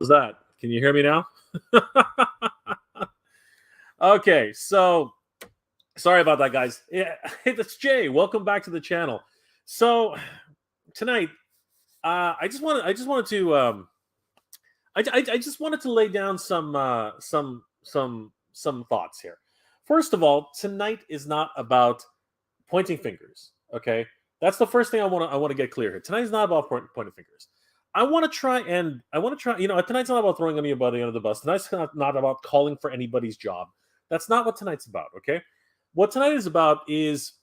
How's that? Can you hear me now? Okay, so sorry about that, guys. Yeah, hey, that's Jay. Welcome back to the channel. So tonight, I just wanted to, I just wanted to lay down some thoughts here. First of all, tonight is not about pointing fingers. Okay, that's the first thing I want to get clear here. Tonight is not about pointing fingers. I want to try. Tonight's not about throwing anybody under the bus. Tonight's not about calling for anybody's job. That's not what tonight's about. Okay, what tonight is about is,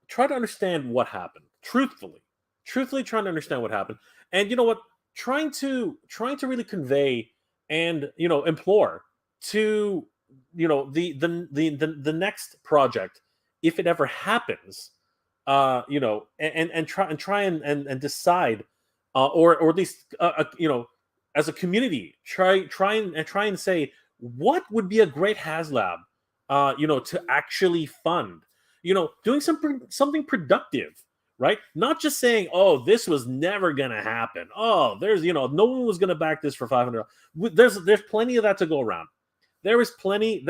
try to understand what happened. Truthfully trying to understand what happened, and you know what, trying to really convey and implore to the next project, if it ever happens, and try and decide, or at least as a community, try and say what would be a great Haslab, to actually fund, doing something productive, right? Not just saying, oh, this was never gonna happen. Oh, there's no one was gonna back this for $500. There's plenty of that to go around. There is plenty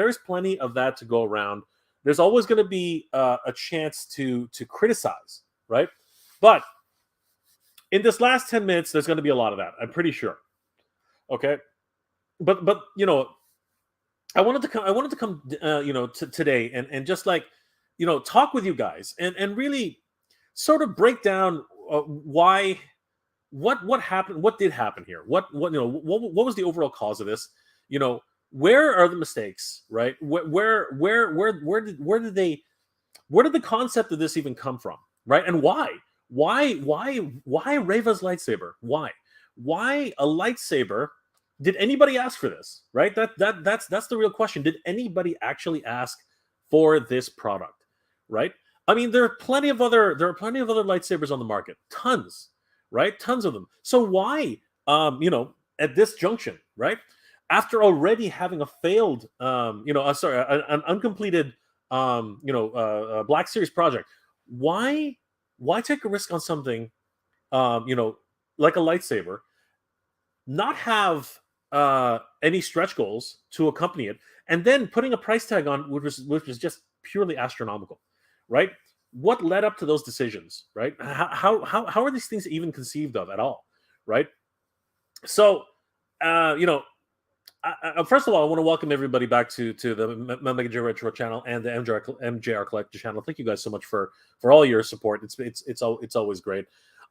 of that to go around. There's always going to be a chance to criticize, right? But in this last 10 minutes, there's going to be a lot of that. I'm pretty sure. Okay, but I wanted to come today and just talk with you guys and really sort of break down why, what happened, what did happen here, what was the overall cause of this, where are the mistakes, right? Where did the concept of this even come from, right? And why Reva's lightsaber? Why a lightsaber? Did anybody ask for this, right? That's the real question. Did anybody actually ask for this product, right? I mean, there are plenty of other lightsabers on the market, tons, right? Tons of them. So why, at this junction, right? After already having a failed, an uncompleted, Black Series project, why take a risk on something, like a lightsaber, not have any stretch goals to accompany it, and then putting a price tag on, which was just purely astronomical, right? What led up to those decisions, right? How are these things even conceived of at all, right? So, first of all, I want to welcome everybody back to the MJR Retro channel and the MJR Collector channel. Thank you guys so much for all your support. It's always great.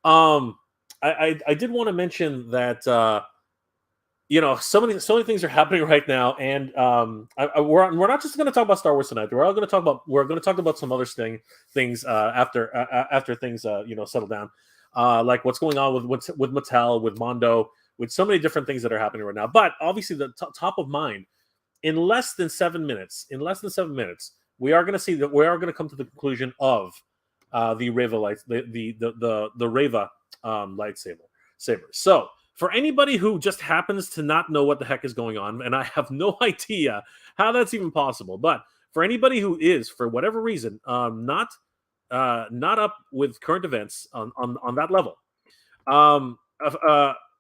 I did want to mention that so many things are happening right now, and we're not just going to talk about Star Wars tonight. We're going to talk about some other things after things settle down, like what's going on with Mattel, with Mondo, with so many different things that are happening right now. But obviously, the top of mind, in less than 7 minutes, we are going to come to the conclusion of the Reva the Reva lightsaber. So, for anybody who just happens to not know what the heck is going on, and I have no idea how that's even possible, but for anybody who is, for whatever reason, not up with current events on that level,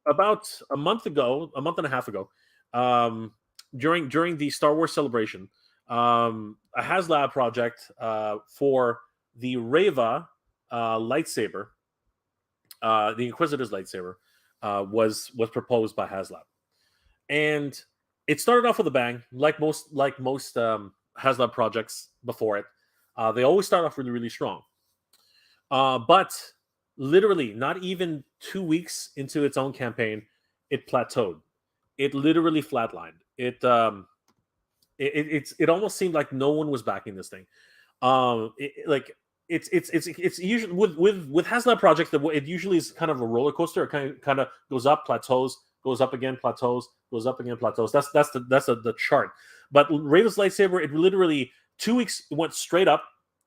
about a month and a half ago, during the Star Wars celebration, a Haslab project for the Reva lightsaber, the Inquisitor's lightsaber, was proposed by Haslab, and it started off with a bang, like most Haslab projects before it. They always start off really, really strong, but literally not even 2 weeks into its own campaign, it plateaued. It literally flatlined. It almost seemed like no one was backing this thing. It's usually with Haslab projects, it usually is kind of a roller coaster. It kind of goes up, plateaus, goes up again, plateaus, goes up again, plateaus. That's the chart. But Reva's lightsaber, it literally 2 weeks went straight up,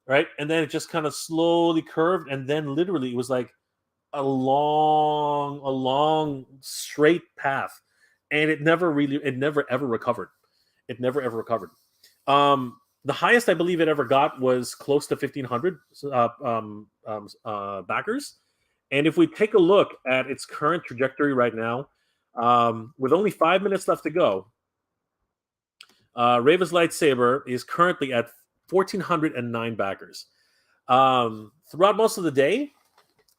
right, and then it just kind of slowly curved, and then literally it was like a long straight path, and it never ever recovered. The highest I believe it ever got was close to 1,500 backers. And if we take a look at its current trajectory right now, With only 5 minutes left to go, Reva's lightsaber is currently at 1,409 backers. Throughout most of the day,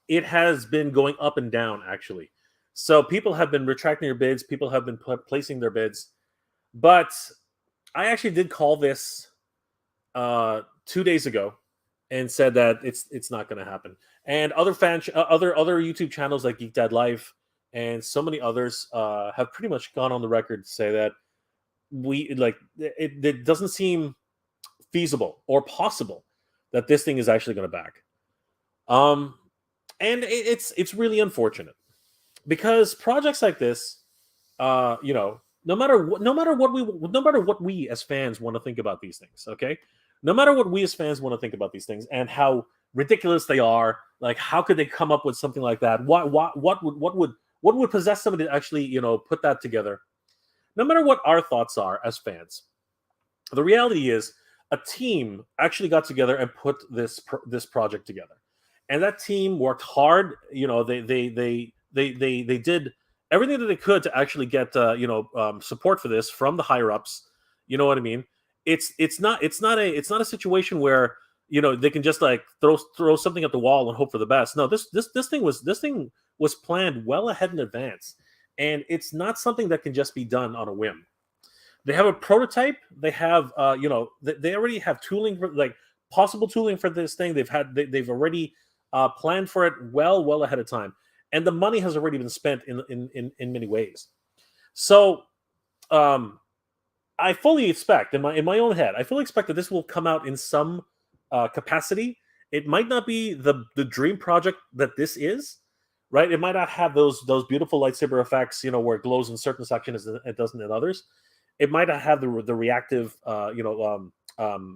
it has been going up and down, actually. So people have been retracting their bids. People have been placing their bids. But I actually did call this 2 days ago and said that it's not going to happen. And other other YouTube channels like Geek Dad Live and so many others have pretty much gone on the record to say that it doesn't seem feasible or possible that this thing is actually going to back. And it's really unfortunate because projects like this, no matter what we as fans want to think about these things, okay, no matter what we as fans want to think about these things and how ridiculous they are, like how could they come up with something like that? What would possess somebody to actually put that together? No matter what our thoughts are as fans, the reality is a team actually got together and put this project together, and that team worked hard. They did everything that they could to actually get support for this from the higher ups. You know what I mean? It's not a situation where they can just like throw something at the wall and hope for the best. No, this thing was planned well ahead in advance, and it's not something that can just be done on a whim. They have a prototype. They have they already have tooling for possible tooling for this thing. They've already planned for it well ahead of time, and the money has already been spent in many ways. So I fully expect in my own head, I fully expect that this will come out in some capacity. It might not be the dream project that this is, right? It might not have those beautiful lightsaber effects, where it glows in certain sections and it doesn't in others. It might not have the reactive,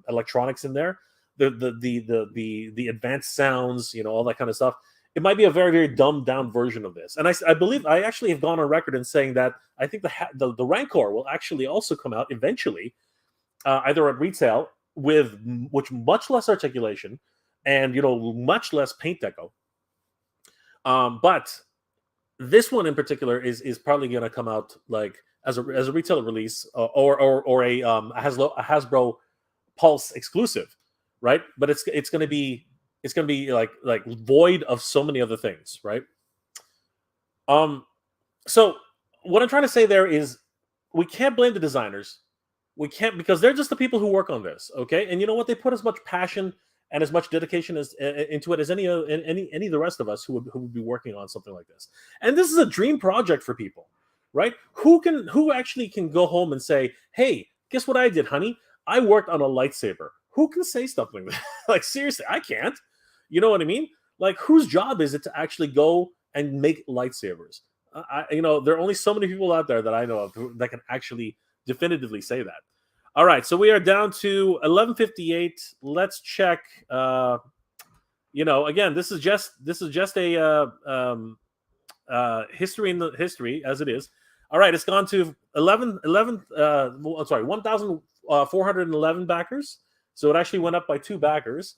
electronics in there, the advanced sounds, all that kind of stuff. It might be a very, very dumbed down version of this. And I believe I actually have gone on record in saying that I think the Rancor will actually also come out eventually, either at retail with much less articulation and much less paint deco. But this one in particular is probably going to come out like as a retail release or a Hasbro Pulse exclusive, right? But it's going to be like void of so many other things, right? So what I'm trying to say there is we can't blame the designers. We can't, because they're just the people who work on this, okay? And you know what? They put as much passion and as much dedication into it as any of the rest of us who would be working on something like this. And this is a dream project for people, right? Who actually can go home and say, "Hey, guess what I did, honey? I worked on a lightsaber." Who can say stuff like that? Like, seriously, I can't. You know what I mean? Like, whose job is it to actually go and make lightsabers? There are only so many people out there that I know of that can actually definitively say that. All right, so we are down to 11:58. Let's check. Again, this is just a history in the history as it is. All right, it's gone to 1,411 backers. So it actually went up by 2 backers.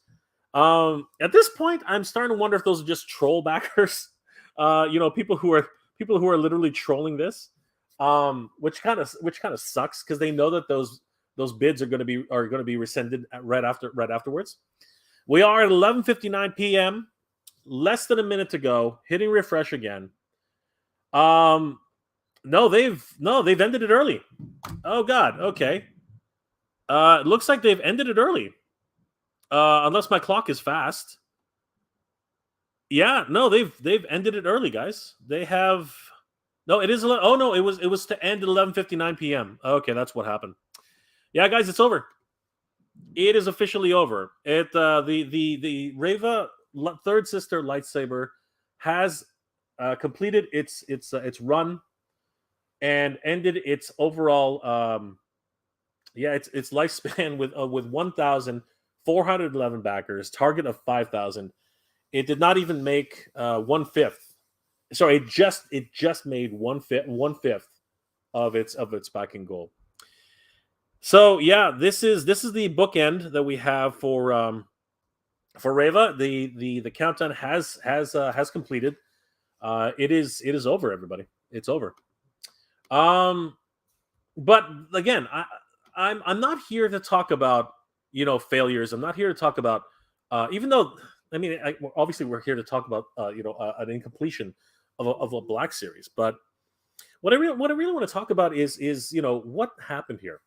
At this point, I'm starting to wonder if those are just troll backers. People who are literally trolling this, which kind of sucks because they know that those bids are going to be rescinded right afterwards. We are at 11:59 p.m. Less than a minute to go. Hitting refresh again. No, they've ended it early. Oh God. Okay. It looks like they've ended it early. Unless my clock is fast. Yeah, no, they've ended it early, guys. They have. No, it is. Oh no, it was to end at 11:59 p.m. Okay, that's what happened. Yeah, guys, it's over. It is officially over. The Reva third sister lightsaber has completed its run and ended its overall its lifespan with 1,411 backers, target of 5,000. It did not even make 1/5. Sorry, it just made 1/5 of its backing goal. So yeah, this is the bookend that we have for Reva. The countdown has completed. It is over, everybody. It's over. Um, but again, I'm not here to talk about failures. I'm not here to talk about even though I mean obviously we're here to talk about an incompletion of a Black Series. But what I really want to talk about is what happened here.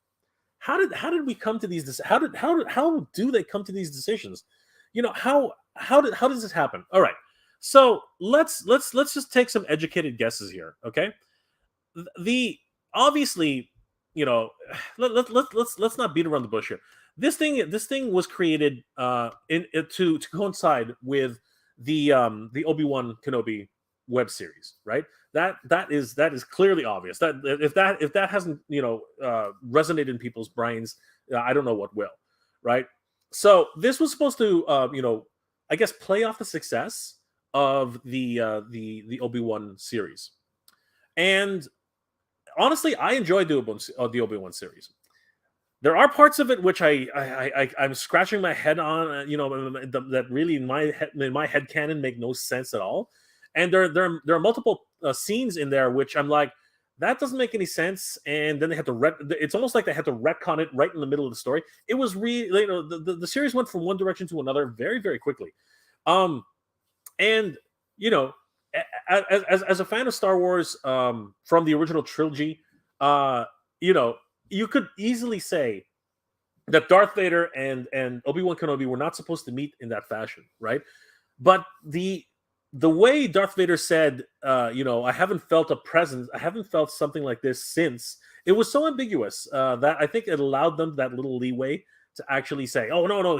How did we come to these? How do they come to these decisions? How does this happen? All right, so let's just take some educated guesses here. Okay, the obviously, you know, let's not beat around the bush here. This thing was created to coincide with the Obi-Wan Kenobi web series, right? That is clearly obvious. That if that hasn't resonated in people's brains, I don't know what will, right? So this was supposed to I guess play off the success of the Obi-Wan series. And honestly, I enjoyed the Obi-Wan series. There are parts of it which I'm scratching my head on, that really in my head canon make no sense at all. And there are multiple scenes in there which I'm like, that doesn't make any sense. And then they had to it's almost like they had to retcon it right in the middle of the story. It was really, the series went from one direction to another very, very quickly. And you know, as a fan of Star Wars, from the original trilogy, you could easily say that Darth Vader and Obi-Wan Kenobi were not supposed to meet in that fashion, right? But the way Darth Vader said, I haven't felt a presence, I haven't felt something like this since, it was so ambiguous that I think it allowed them that little leeway to actually say, oh no,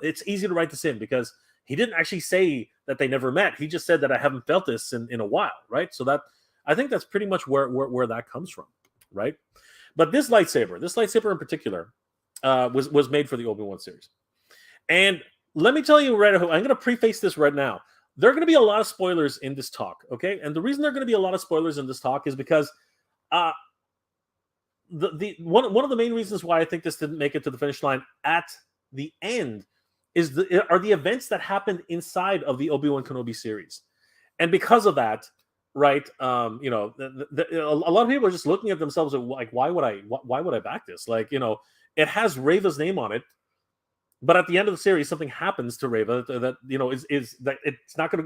it's easy to write this in because he didn't actually say that they never met. He just said that I haven't felt this in a while, right? So that I think that's pretty much where that comes from, right? But this lightsaber in particular, was made for the Obi-Wan series. And let me tell you right now, I'm going to preface this right now. There are going to be a lot of spoilers in this talk, okay? And the reason there are going to be a lot of spoilers in this talk is because one of the main reasons why I think this didn't make it to the finish line at the end are the events that happened inside of the Obi-Wan Kenobi series. And because of that, right, a lot of people are just looking at themselves like, why would I back this? Like, it has Reva's name on it, but at the end of the series, something happens to Reva that is that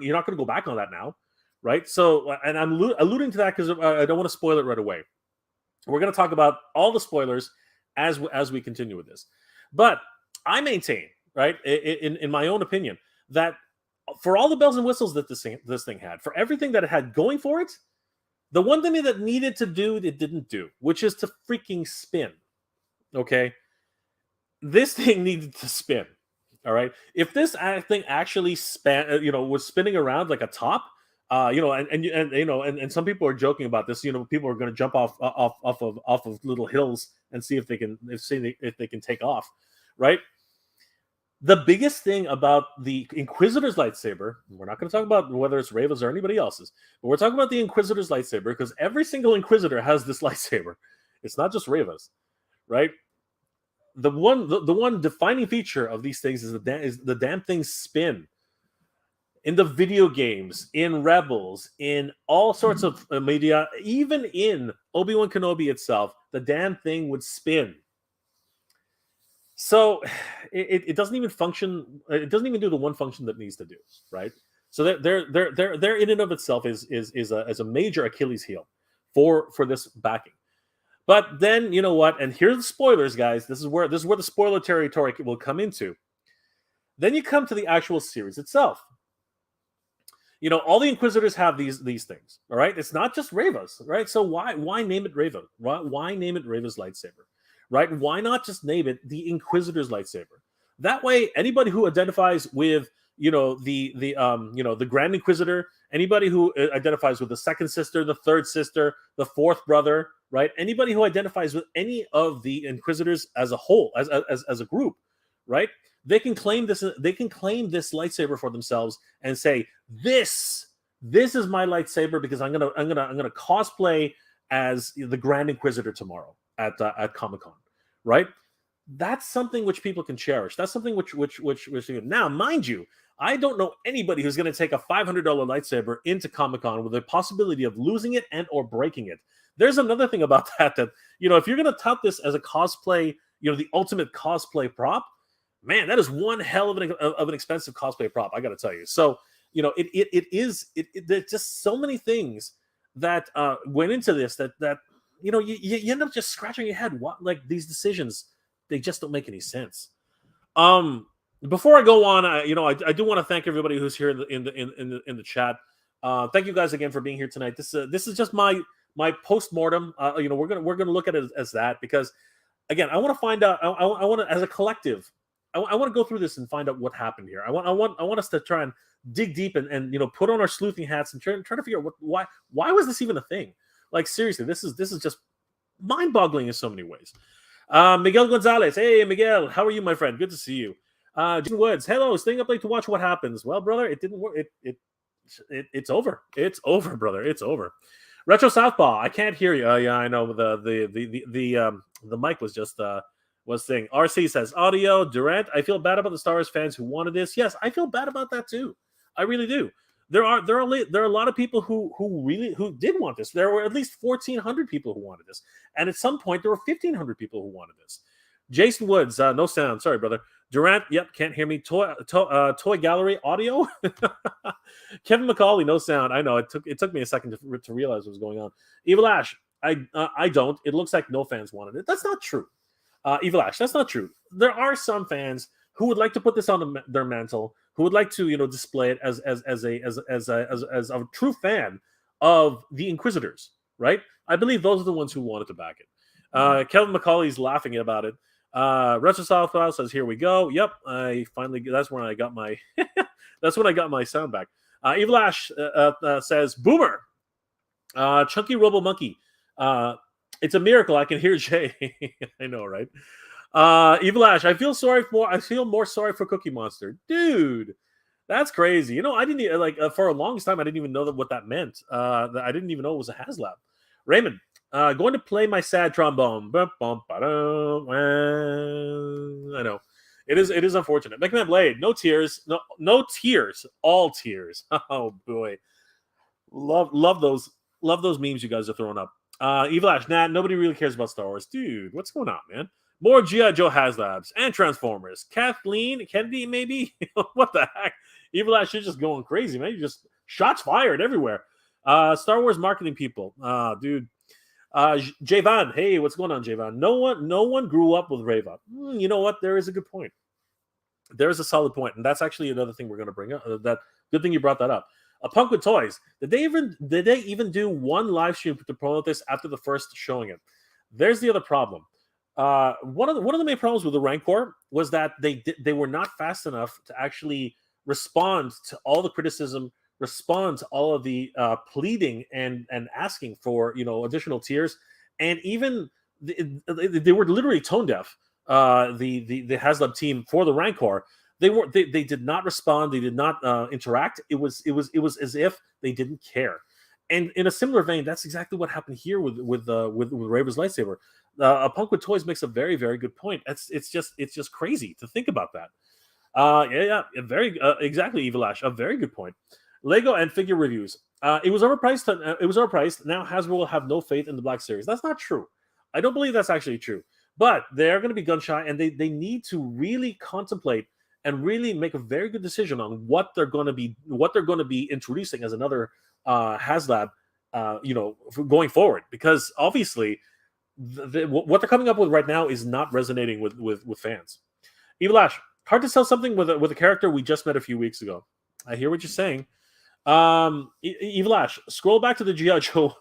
you're not gonna go back on that now, right? So, and I'm alluding to that because I don't want to spoil it right away. We're going to talk about all the spoilers as we continue with this, but I maintain, right, in my own opinion, that for all the bells and whistles that this thing had, for everything that it had going for it, the one thing that needed to do, it didn't do, which is to freaking spin. Okay, this thing needed to spin. All right, if this thing actually was spinning around like a top, and some people are joking about this. People are going to jump off of little hills and see if they can take off, right? The biggest thing about the Inquisitor's lightsaber, we're not going to talk about whether it's Reva's or anybody else's, but we're talking about the Inquisitor's lightsaber because every single Inquisitor has this lightsaber. It's not just Reva's, right? The one defining feature of these things is the damn things spin. In the video games, in Rebels, in all sorts of media, even in Obi-Wan Kenobi itself, the damn thing would spin. So it doesn't even function. It doesn't even do the one function that it needs to do, right? So they're in and of itself is a major Achilles heel for this backing. But then you know what? And here's the spoilers, guys. This is where the spoiler territory will come into. Then you come to the actual series itself. All the Inquisitors have these things. All right, it's not just Reva's, right? So why name it Reva? Why name it Reva's lightsaber? Right? Why not just name it the Inquisitor's lightsaber? That way, anybody who identifies with the Grand Inquisitor, anybody who identifies with the second sister, the third sister, the fourth brother, right? Anybody who identifies with any of the Inquisitors as a whole, as a group, right? They can claim this. They can claim this lightsaber for themselves and say, "This is my lightsaber because I'm gonna cosplay as the Grand Inquisitor tomorrow at Comic-Con," right? That's something which people can cherish. That's something which now, mind you, I don't know anybody who's going to take a $500 lightsaber into Comic-Con with the possibility of losing it and or breaking it. There's another thing about that if you're going to tout this as a cosplay, the ultimate cosplay prop, man, that is one hell of an expensive cosplay prop. I got to tell you. So there's just so many things that went into this that you end up just scratching your head. What, like, these decisions, they just don't make any sense. Before I go on, I do want to thank everybody who's here in the chat. Thank you guys again for being here tonight. This is just my postmortem. We're gonna look at it as that, because again, I want to find out. I want to, as a collective, I want to go through this and find out what happened here. I want us to try and dig deep and put on our sleuthing hats and try to figure out why was this even a thing? Like, seriously, this is just mind-boggling in so many ways. Miguel Gonzalez, hey Miguel, how are you, my friend? Good to see you. Jason Woods, hello, staying up late to watch what happens. Well, brother, it didn't work. It's over. It's over, brother. It's over. Retro Southpaw, I can't hear you. Yeah, I know the mic was just was saying. RC says audio. Durant, I feel bad about the Star Wars fans who wanted this. Yes, I feel bad about that too. I really do. There are a lot of people who did want this. There were at least 1,400 people who wanted this, and at some point there were 1,500 people who wanted this. Jason Woods, no sound. Sorry, brother. Durant, yep, can't hear me. Toy Gallery audio. Kevin McCauley, no sound. I know it took me a second to realize what was going on. Evil Ash, I don't. It looks like no fans wanted it. That's not true. Evil Ash, that's not true. There are some fans who would like to put this on their mantle, who would like to display it as a true fan of the Inquisitors, right? I believe those are the ones who wanted to back it. Kevin McCauley's laughing about it. Retro Southpaw says, "Here we go." Yep, that's when I got my that's when I got my sound back. Evil Ash says, "Boomer, Chunky Robo Monkey. It's a miracle I can hear Jay." I know, right? Evil Ash, I feel more sorry for Cookie Monster, dude. That's crazy. I didn't for a long time I didn't even know what that meant. I didn't even know it was a Haslab. Raymond. Going to play my sad trombone. I know. It is unfortunate. Mega Man Blade, no tears. No tears. All tears. Oh boy. Love those memes you guys are throwing up. Evil Ash, nah, nobody really cares about Star Wars. Dude, what's going on, man? More G.I. Joe Haslabs and Transformers. Kathleen Kennedy, maybe? What the heck? Evil Ash, you're just going crazy, man. You just shots fired everywhere. Star Wars marketing people. Dude. Javon, hey, what's going on, Javon? No one grew up with Reva. You know what? There is a good point. There is a solid point, and that's actually another thing we're going to bring up. That good thing you brought that up. A Punk with Toys. Did they even do one live stream to promote this after the first showing it? There's the other problem. One of the main problems with the Rancor was that they were not fast enough to actually respond to all the criticism, respond to all of the pleading and asking for additional tiers, and even they were literally tone deaf. The Haslab team for the Rancor, they did not respond, they did not interact. It was as if they didn't care. And in a similar vein, that's exactly what happened here with Reva's lightsaber. A Punk with Toys makes a very, very good point. It's just crazy to think about that. Exactly, Evil Ash, a very good point. Lego and figure reviews. It was overpriced. Now Hasbro will have no faith in the Black Series. That's not true. I don't believe that's actually true. But they're going to be gun shy, and they need to really contemplate and really make a very good decision on what they're going to be introducing as another Haslab, going forward. Because obviously, what they're coming up with right now is not resonating with fans. Evil Ash, hard to sell something with a character we just met a few weeks ago. I hear what you're saying. Evil Ash, scroll back to the G.I. Joe.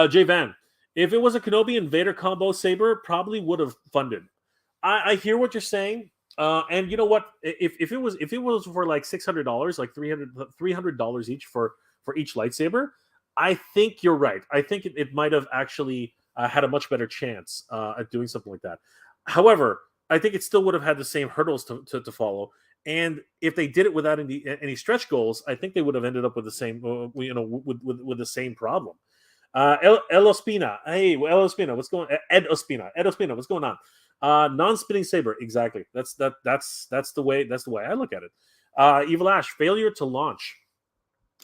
Jay Van, if it was a Kenobi and Vader combo, Saber probably would have funded. I hear what you're saying. And you know what? If it was for like $600, like $300 each for each lightsaber, I think you're right. I think it might have actually had a much better chance at doing something like that. However, I think it still would have had the same hurdles to follow. And if they did it without any stretch goals, I think they would have ended up with the same, with the same problem. El Ospina, hey, El Ospina, what's going? Ed Ospina, what's going on? Non-spinning saber, exactly. That's the way I look at it. Evil Ash, failure to launch.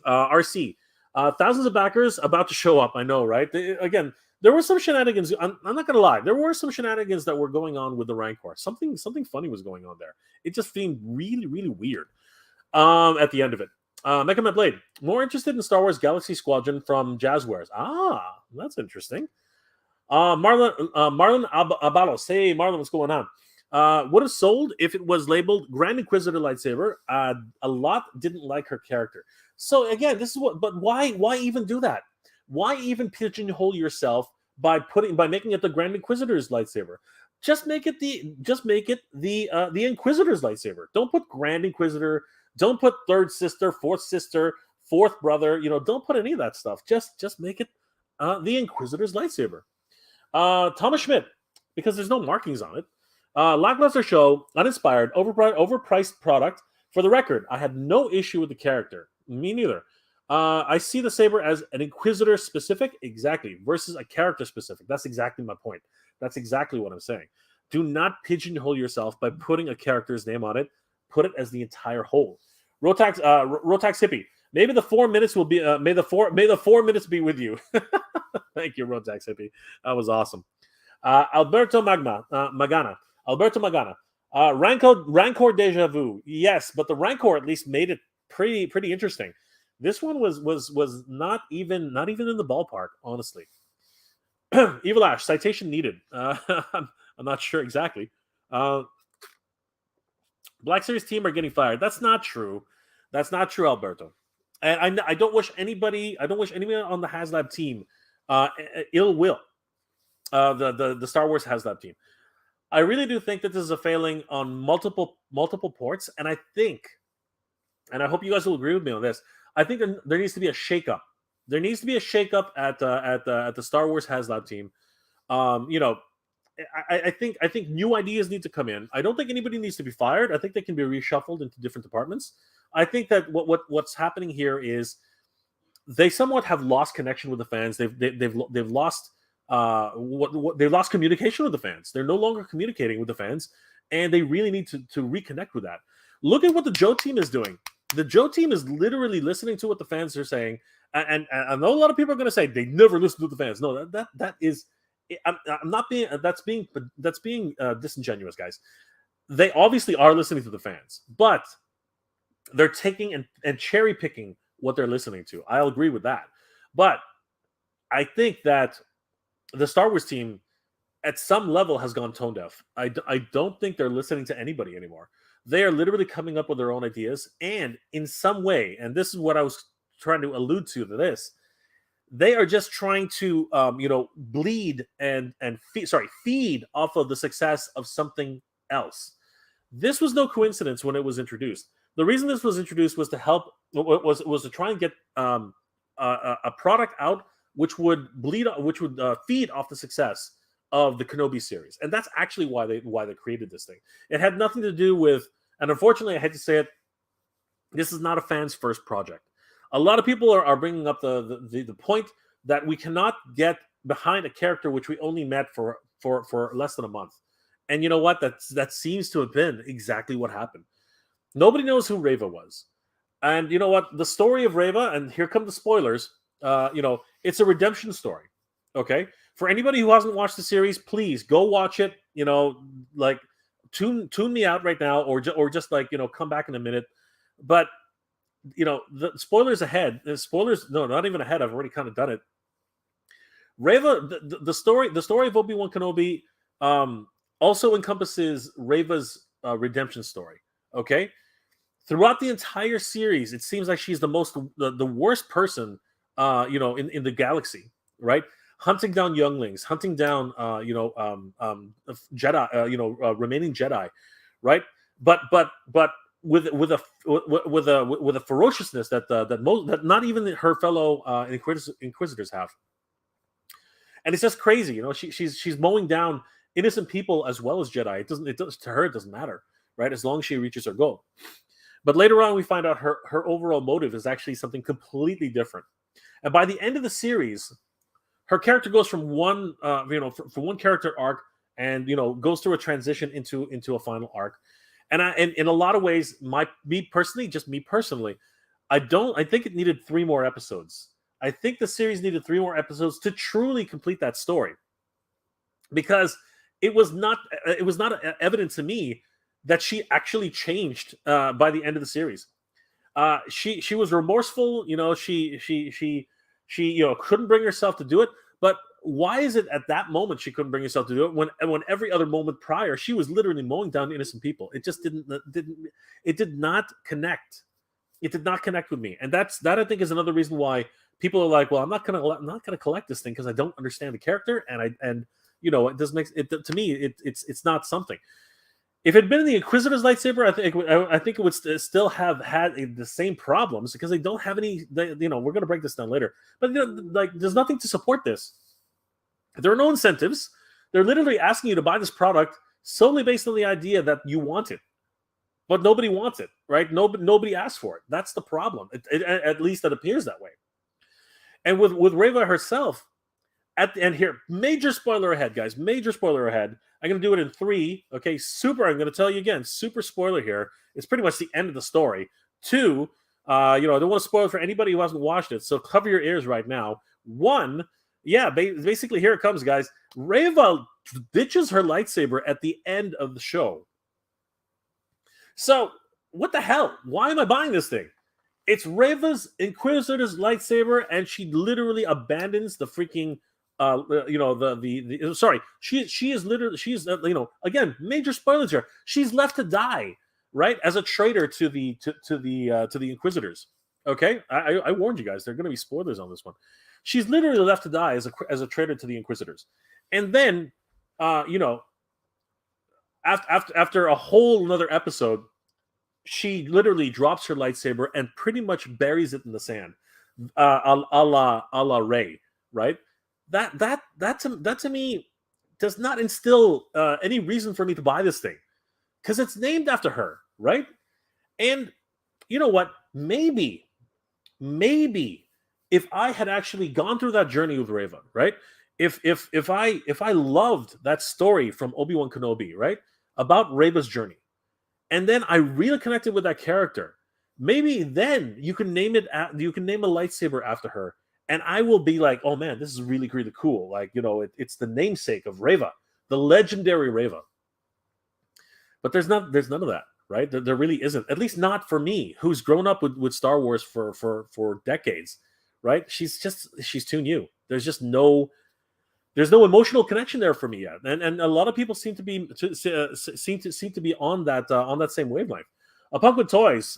RC, Thousands of backers about to show up. I know, right? Again, there were some shenanigans. I'm not gonna lie. There were some shenanigans that were going on with the Rancor. Something funny was going on there. It just seemed really, really weird. At the end of it, Mega Man Blade. More interested in Star Wars Galaxy Squadron from Jazzwares. Ah, that's interesting. Marlon Abalos. Hey, Marlon, what's going on? Would have sold if it was labeled Grand Inquisitor lightsaber. A lot didn't like her character. So again, this is what. But why even do that? Why even pigeonhole yourself by making it the Grand Inquisitor's lightsaber? Just make it the Inquisitor's lightsaber. Don't put Grand Inquisitor. Don't put third sister, fourth brother. Don't put any of that stuff. Just make it the Inquisitor's lightsaber. Thomas Schmidt, because there's no markings on it. Lackluster show, uninspired, overpriced product. For the record, I had no issue with the character. Me neither. I see the saber as an Inquisitor specific, exactly, versus a character specific. That's exactly my point. That's exactly what I'm saying. Do not pigeonhole yourself by putting a character's name on it. Put it as the entire whole. Rotax Hippie. Maybe the 4 minutes will be. May the 4 minutes be with you. Thank you, Rotax Hippie. That was awesome. Alberto Magana. Rancor Deja Vu. Yes, but the Rancor at least made it pretty interesting. This one was not even in the ballpark, honestly. Evil Ash, citation needed. I'm not sure exactly. Black Series team are getting fired. That's not true. That's not true, Alberto. And I don't wish anybody on the Haslab team ill will. The Star Wars Haslab team. I really do think that this is a failing on multiple ports, and I think, and I hope you guys will agree with me on this. I think there needs to be a shakeup. There needs to be a shakeup at the Star Wars Haslab team. I think new ideas need to come in. I don't think anybody needs to be fired. I think they can be reshuffled into different departments. I think that what's happening here is they somewhat have lost connection with the fans. They've lost they've lost communication with the fans. They're no longer communicating with the fans, and they really need to reconnect with that. Look at what the Joe team is doing. The Joe team is literally listening to what the fans are saying, and I know a lot of people are going to say they never listen to the fans. No, that is. I'm not being. That's being disingenuous, guys. They obviously are listening to the fans, but they're taking and cherry picking what they're listening to. I'll agree with that, but I think that the Star Wars team, at some level, has gone tone deaf. I don't think they're listening to anybody anymore. They are literally coming up with their own ideas, and in some way, and this is what I was trying to allude to this. They are just trying to, bleed and feed off of the success of something else. This was no coincidence when it was introduced. The reason this was introduced was to try and get a product out which would feed off the success of the Kenobi series, and that's actually why they created this thing. It had nothing to do with, and unfortunately, I hate to say it, this is not a fan's first project. A lot of people are bringing up the point that we cannot get behind a character which we only met for less than a month. And you know what? That seems to have been exactly what happened. Nobody knows who Reva was. And you know what? The story of Reva, and here come the spoilers, it's a redemption story. Okay? For anybody who hasn't watched the series, please go watch it. Tune me out right now, or just come back in a minute. But the spoilers ahead. Spoilers, no, not even ahead. I've already kind of done it. Reva, the story of Obi-Wan Kenobi also encompasses Reva's redemption story. Okay, throughout the entire series, it seems like she's the worst person, in the galaxy, right? Hunting down younglings, hunting down, Jedi, remaining Jedi, right? But with a ferociousness that not even her fellow Inquisitors have, and it's just crazy. She's mowing down innocent people as well as Jedi. It doesn't matter, right? As long as she reaches her goal. But later on, we find out her overall motive is actually something completely different. And by the end of the series, her character goes from one one character arc and goes through a transition into a final arc. And in a lot of ways, me personally, I think it needed 3 more episodes I think the series needed 3 more episodes to truly complete that story, because it was not evident to me that she actually changed by the end of the series. She was remorseful, she couldn't bring herself to do it. But why is it at that moment she couldn't bring herself to do it when every other moment prior she was literally mowing down innocent people? It just did not connect. It did not connect with me, and that I think is another reason why people are like, well, I'm not gonna collect this thing because I don't understand the character, and it doesn't make it to me. It's not something. If it had been in the Inquisitor's lightsaber, I think it would still have had the same problems, because they don't have any. We're going to break this down later, but there's nothing to support this. There are no incentives. They're literally asking you to buy this product solely based on the idea that you want it, but nobody wants it, right? Nobody asked for it. That's the problem. At least it appears that way. And with Reva herself, at the end here, major spoiler ahead, guys. Major spoiler ahead. I'm going to do it in 3. Okay, super. I'm going to tell you again, super spoiler here. It's pretty much the end of the story. 2, I don't want to spoil it for anybody who hasn't watched it, so cover your ears right now. 1, yeah, basically here it comes, guys. Reva ditches her lightsaber at the end of the show. So, what the hell? Why am I buying this thing? It's Reva's Inquisitor's lightsaber, and she literally abandons the freaking sorry, she is literally, again, major spoilers here. She's left to die, right, as a traitor to the Inquisitors. Okay, I warned you guys, there are going to be spoilers on this one. She's literally left to die as a traitor to the Inquisitors, and then after a whole another episode, she literally drops her lightsaber and pretty much buries it in the sand, a la Rey, right? That to me does not instill any reason for me to buy this thing, because it's named after her, right? And you know what? Maybe if I had actually gone through that journey with Reva, right? If I loved that story from Obi-Wan Kenobi, right, about Reva's journey, and then I really connected with that character, maybe then you can name a lightsaber after her. And I will be like, oh man, this is really, really cool. Like, it's the namesake of Reva, the legendary Reva. But there's none of that, right? There really isn't. At least not for me, who's grown up with Star Wars for decades, right? She's too new. There's no emotional connection there for me yet. And a lot of people seem to be on that same wavelength. A Punk with Toys,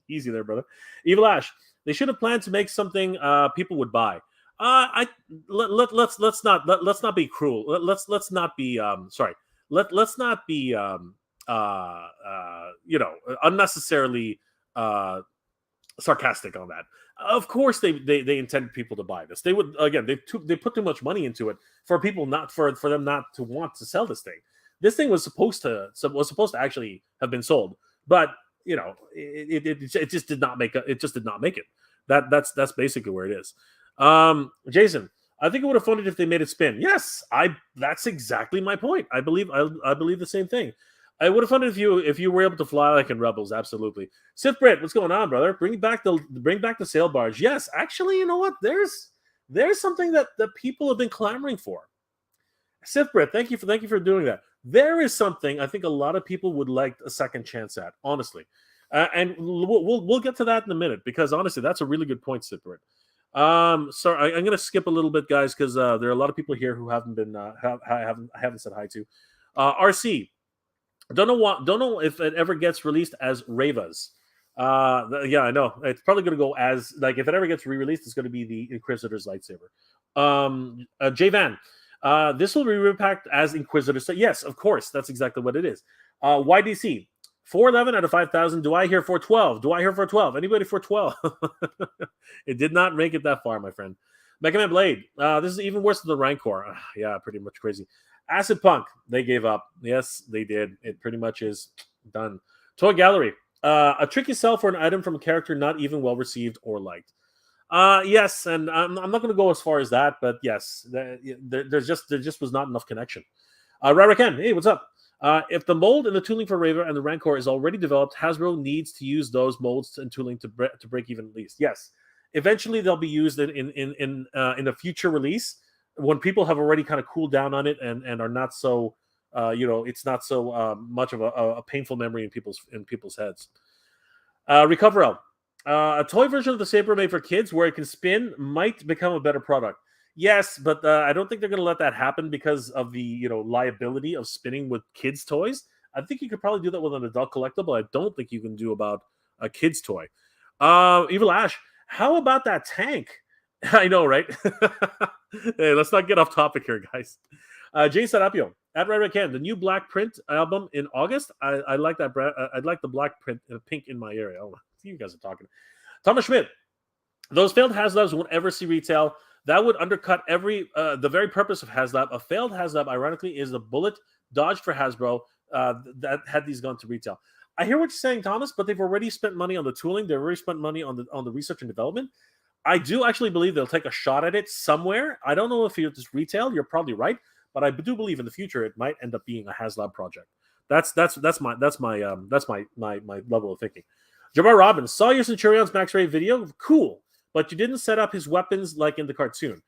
easy there, brother. Evil Ash. They should have planned to make something people would buy. Let's not be cruel. Let's not be sorry. Let's not be unnecessarily sarcastic on that. Of course, they intended people to buy this. They would, again, they put too much money into it for people for them not to want to sell this thing. This thing was supposed to actually have been sold, but it just did not make it. It just did not make it. That's basically where it is. Jason, I think it would have funded if they made it spin. Yes, that's exactly my point. I believe the same thing. I would have funded if you were able to fly like in Rebels. Absolutely. Sith Brit, what's going on, brother? Bring back the sail barge. Yes, actually, you know what? There's something that people have been clamoring for. Sith Brit, thank you for doing that. There is something I think a lot of people would like a second chance at, honestly, and we'll get to that in a minute, because honestly, that's a really good point, Sith Brit. Sorry, I'm going to skip a little bit, guys, because there are a lot of people here who haven't been haven't said hi to. RC, don't know if it ever gets released as Reva's. Yeah, I know it's probably going to go as, like, if it ever gets re-released, it's going to be the Inquisitor's lightsaber. J Van, this will be repacked as Inquisitor. So yes, of course, that's exactly what it is. YDC. 411 out of 5,000. Do I hear 412? Do I hear 412? Anybody 412? It did not make it that far, my friend. Mega Man Blade. This is even worse than the Rancor. Yeah, pretty much crazy. Acid Punk. They gave up. Yes, they did. It pretty much is done. Toy Gallery. A tricky sell for an item from a character not even well received or liked. Yes, and I'm not going to go as far as that, but yes, there just was not enough connection. Rariken. Hey, what's up? If the mold and the tooling for Reva and the Rancor is already developed, Hasbro needs to use those molds and tooling to break even at least. Yes, Eventually, they'll be used in a future release when people have already kind of cooled down on it and are not so it's not so much of a painful memory in people's heads. Recoverell. A toy version of the Saber made for kids where it can spin might become a better product. Yes, but I don't think they're going to let that happen because of the liability of spinning with kids' toys. I think you could probably do that with an adult collectible. I don't think you can do about a kid's toy. Evil Ash, how about that tank? I know, right? Hey, let's not get off topic here, guys. Jay Sarapio, at Red Can, the new Black Print album in August. I like that. I'd like the Black Print pink in my area. Oh, you guys are talking. Thomas Schmidt, those failed Haslabs won't ever see retail. That would undercut the very purpose of Haslab. A failed Haslab, ironically, is the bullet dodged for Hasbro that had these gone to retail. I hear what you're saying, Thomas, but they've already spent money on the tooling. They've already spent money on the research and development. I do actually believe they'll take a shot at it somewhere. I don't know if it's retail. You're probably right, but I do believe in the future it might end up being a Haslab project. That's my level of thinking. Jabbar Robbins, saw your Centurion's Max Ray video. Cool, but you didn't set up his weapons like in the cartoon.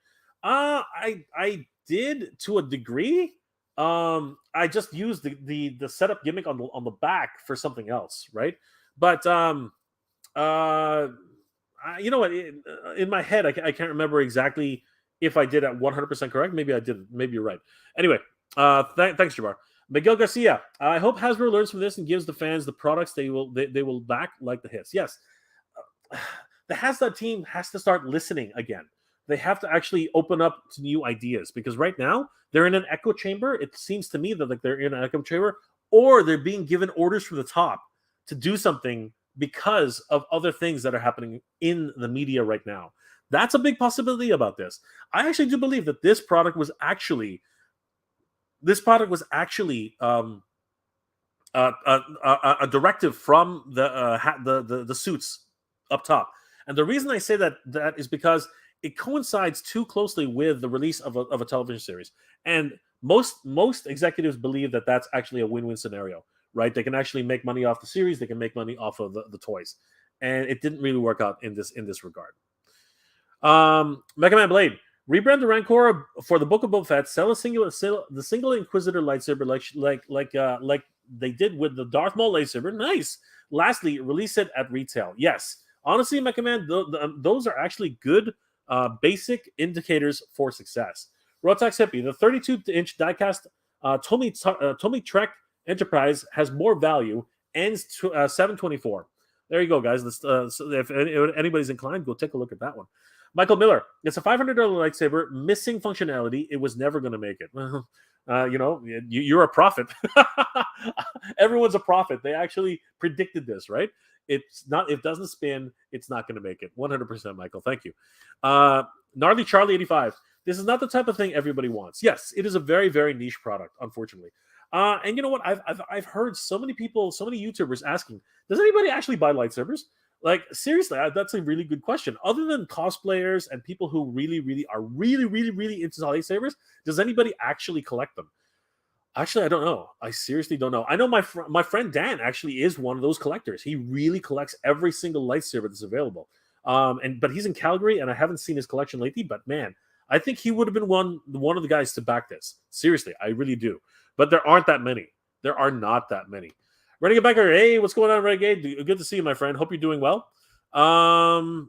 I did to a degree. I just used the setup gimmick on the back for something else, right? But you know what? In my head, I can't remember exactly if I did at 100% correct. Maybe I didn't. Maybe you're right. Anyway, thanks, Jabbar. Miguel Garcia, I hope Hasbro learns from this and gives the fans the products they will back like the hits. Yes, the Haslab team has to start listening again. They have to actually open up to new ideas because right now they're in an echo chamber. It seems to me that like they're in an echo chamber, or they're being given orders from the top to do something because of other things that are happening in the media right now. That's a big possibility about this. I actually do believe that this product was actually a directive from the suits up top. And the reason I say that is because it coincides too closely with the release of a television series. And most executives believe that that's actually a win-win scenario, right? They can actually make money off the series. They can make money off of the toys. And it didn't really work out in this regard. Mega Man Blade. Rebrand the Rancor for the Book of Boba Fett. Sell the single Inquisitor lightsaber like they did with the Darth Maul lightsaber. Nice. Lastly, release it at retail. Yes. Honestly, Mega Man, those are actually good basic indicators for success. Rotax Hippie, the 32-inch diecast Tomy Trek Enterprise has more value. Ends to 724. There you go, guys. So if anybody's inclined, go take a look at that one. Michael Miller, it's a $500 lightsaber, missing functionality. It was never going to make it. You're a prophet. Everyone's a prophet. They actually predicted this, right? It doesn't spin. It's not going to make it. 100%, Michael. Thank you. Gnarly Charlie 85. This is not the type of thing everybody wants. Yes, it is a very, very niche product, unfortunately. And you know what? I've heard so many people, so many YouTubers asking, does anybody actually buy lightsabers? Like, seriously, that's a really good question. Other than cosplayers and people who really into lightsabers, does anybody actually collect them? Actually, I don't know. I seriously don't know. I know my friend Dan actually is one of those collectors. He really collects every single lightsaber that's available. But he's in Calgary, and I haven't seen his collection lately. But man, I think he would have been one of the guys to back this. Seriously, I really do. But there aren't that many. There are not that many. Renegade Becker, hey, what's going on, Renegade? Good to see you, my friend. Hope you're doing well. Sorry,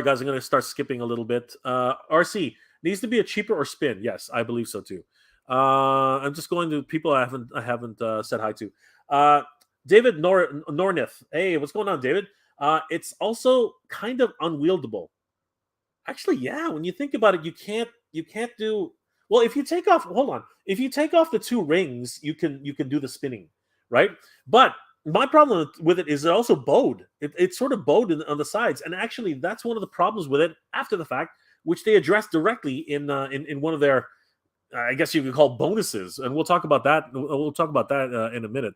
guys, I'm going to start skipping a little bit. RC, needs to be a cheaper or spin. Yes, I believe so, too. I'm just going to people I haven't said hi to. David Nornith. Hey, what's going on, David? It's also kind of unwieldable. Actually, yeah, when you think about it, you can't do... Well, if you take off the two rings, you can do the spinning, right? But my problem with it is it also bowed. It's sort of bowed on the sides, and actually, that's one of the problems with it after the fact, which they addressed directly in one of their, I guess you could call bonuses, and we'll talk about that. We'll talk about that in a minute.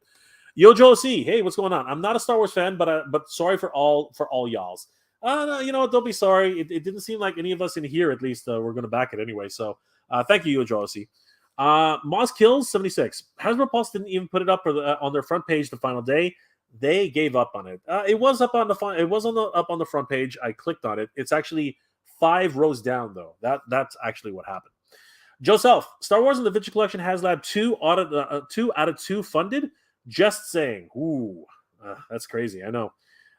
Yo, Joe C. Hey, what's going on? I'm not a Star Wars fan, but sorry for all y'alls. No, you know what? Don't be sorry. It didn't seem like any of us in here, at least, were going to back it anyway. So. Thank you, Josie. Moz Kills 76. Hasbro Pulse didn't even put it up on their front page the final day. They gave up on it. It was up on the up on the front page. I clicked on it. It's actually 5 rows down though. That's actually what happened. Joseph, Star Wars and the Vintage Collection Haslab 2 2 out of 2 funded. Just saying. Ooh, that's crazy. I know.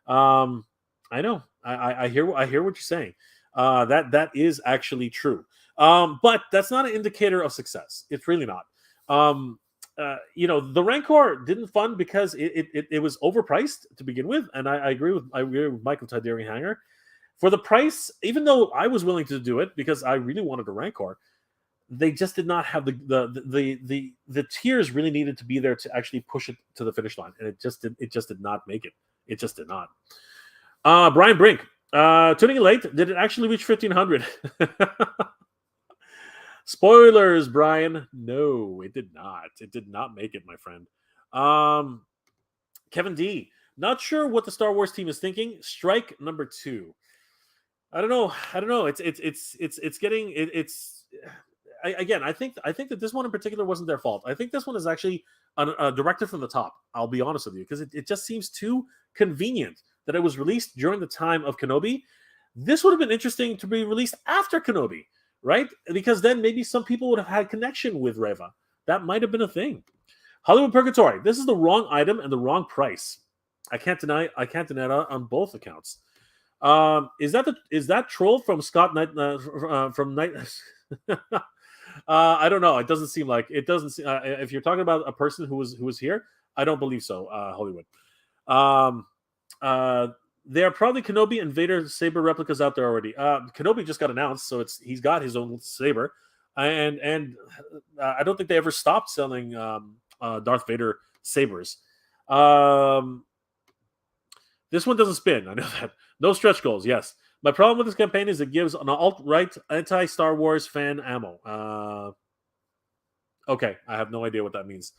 I know. I hear what you're saying. That is actually true. But that's not an indicator of success. It's really not. The Rancor didn't fund because it was overpriced to begin with, and I agree with Michael Tidarian Hanger. For the price, even though I was willing to do it because I really wanted a Rancor, they just did not have the tiers really needed to be there to actually push it to the finish line, and it just did not make it. It just did not. Brian Brink, tuning in late. Did it actually reach 1,500? Spoilers, Brian. No, it did not. It did not make it, my friend. Kevin D. Not sure what the Star Wars team is thinking. Strike number 2. I don't know. It's getting. Again, I think that this one in particular wasn't their fault. I think this one is actually directed from the top. I'll be honest with you, because it just seems too convenient that it was released during the time of Kenobi. This would have been interesting to be released after Kenobi, right? Because then maybe some people would have had connection with Reva. That might have been a thing. Hollywood Purgatory. This is the wrong item and the wrong price. I can't deny that on both accounts. Is that troll from Scott Knight from Night? I don't know. It doesn't seem like it. Doesn't if you're talking about a person who was here, I don't believe so. Hollywood. There are probably Kenobi and Vader Saber replicas out there already. Kenobi just got announced, so he's got his own Saber, and I don't think they ever stopped selling Darth Vader Sabers. This one doesn't spin. I know that. No stretch goals. Yes. My problem with this campaign is it gives an alt-right anti-Star Wars fan ammo. Okay, I have no idea what that means.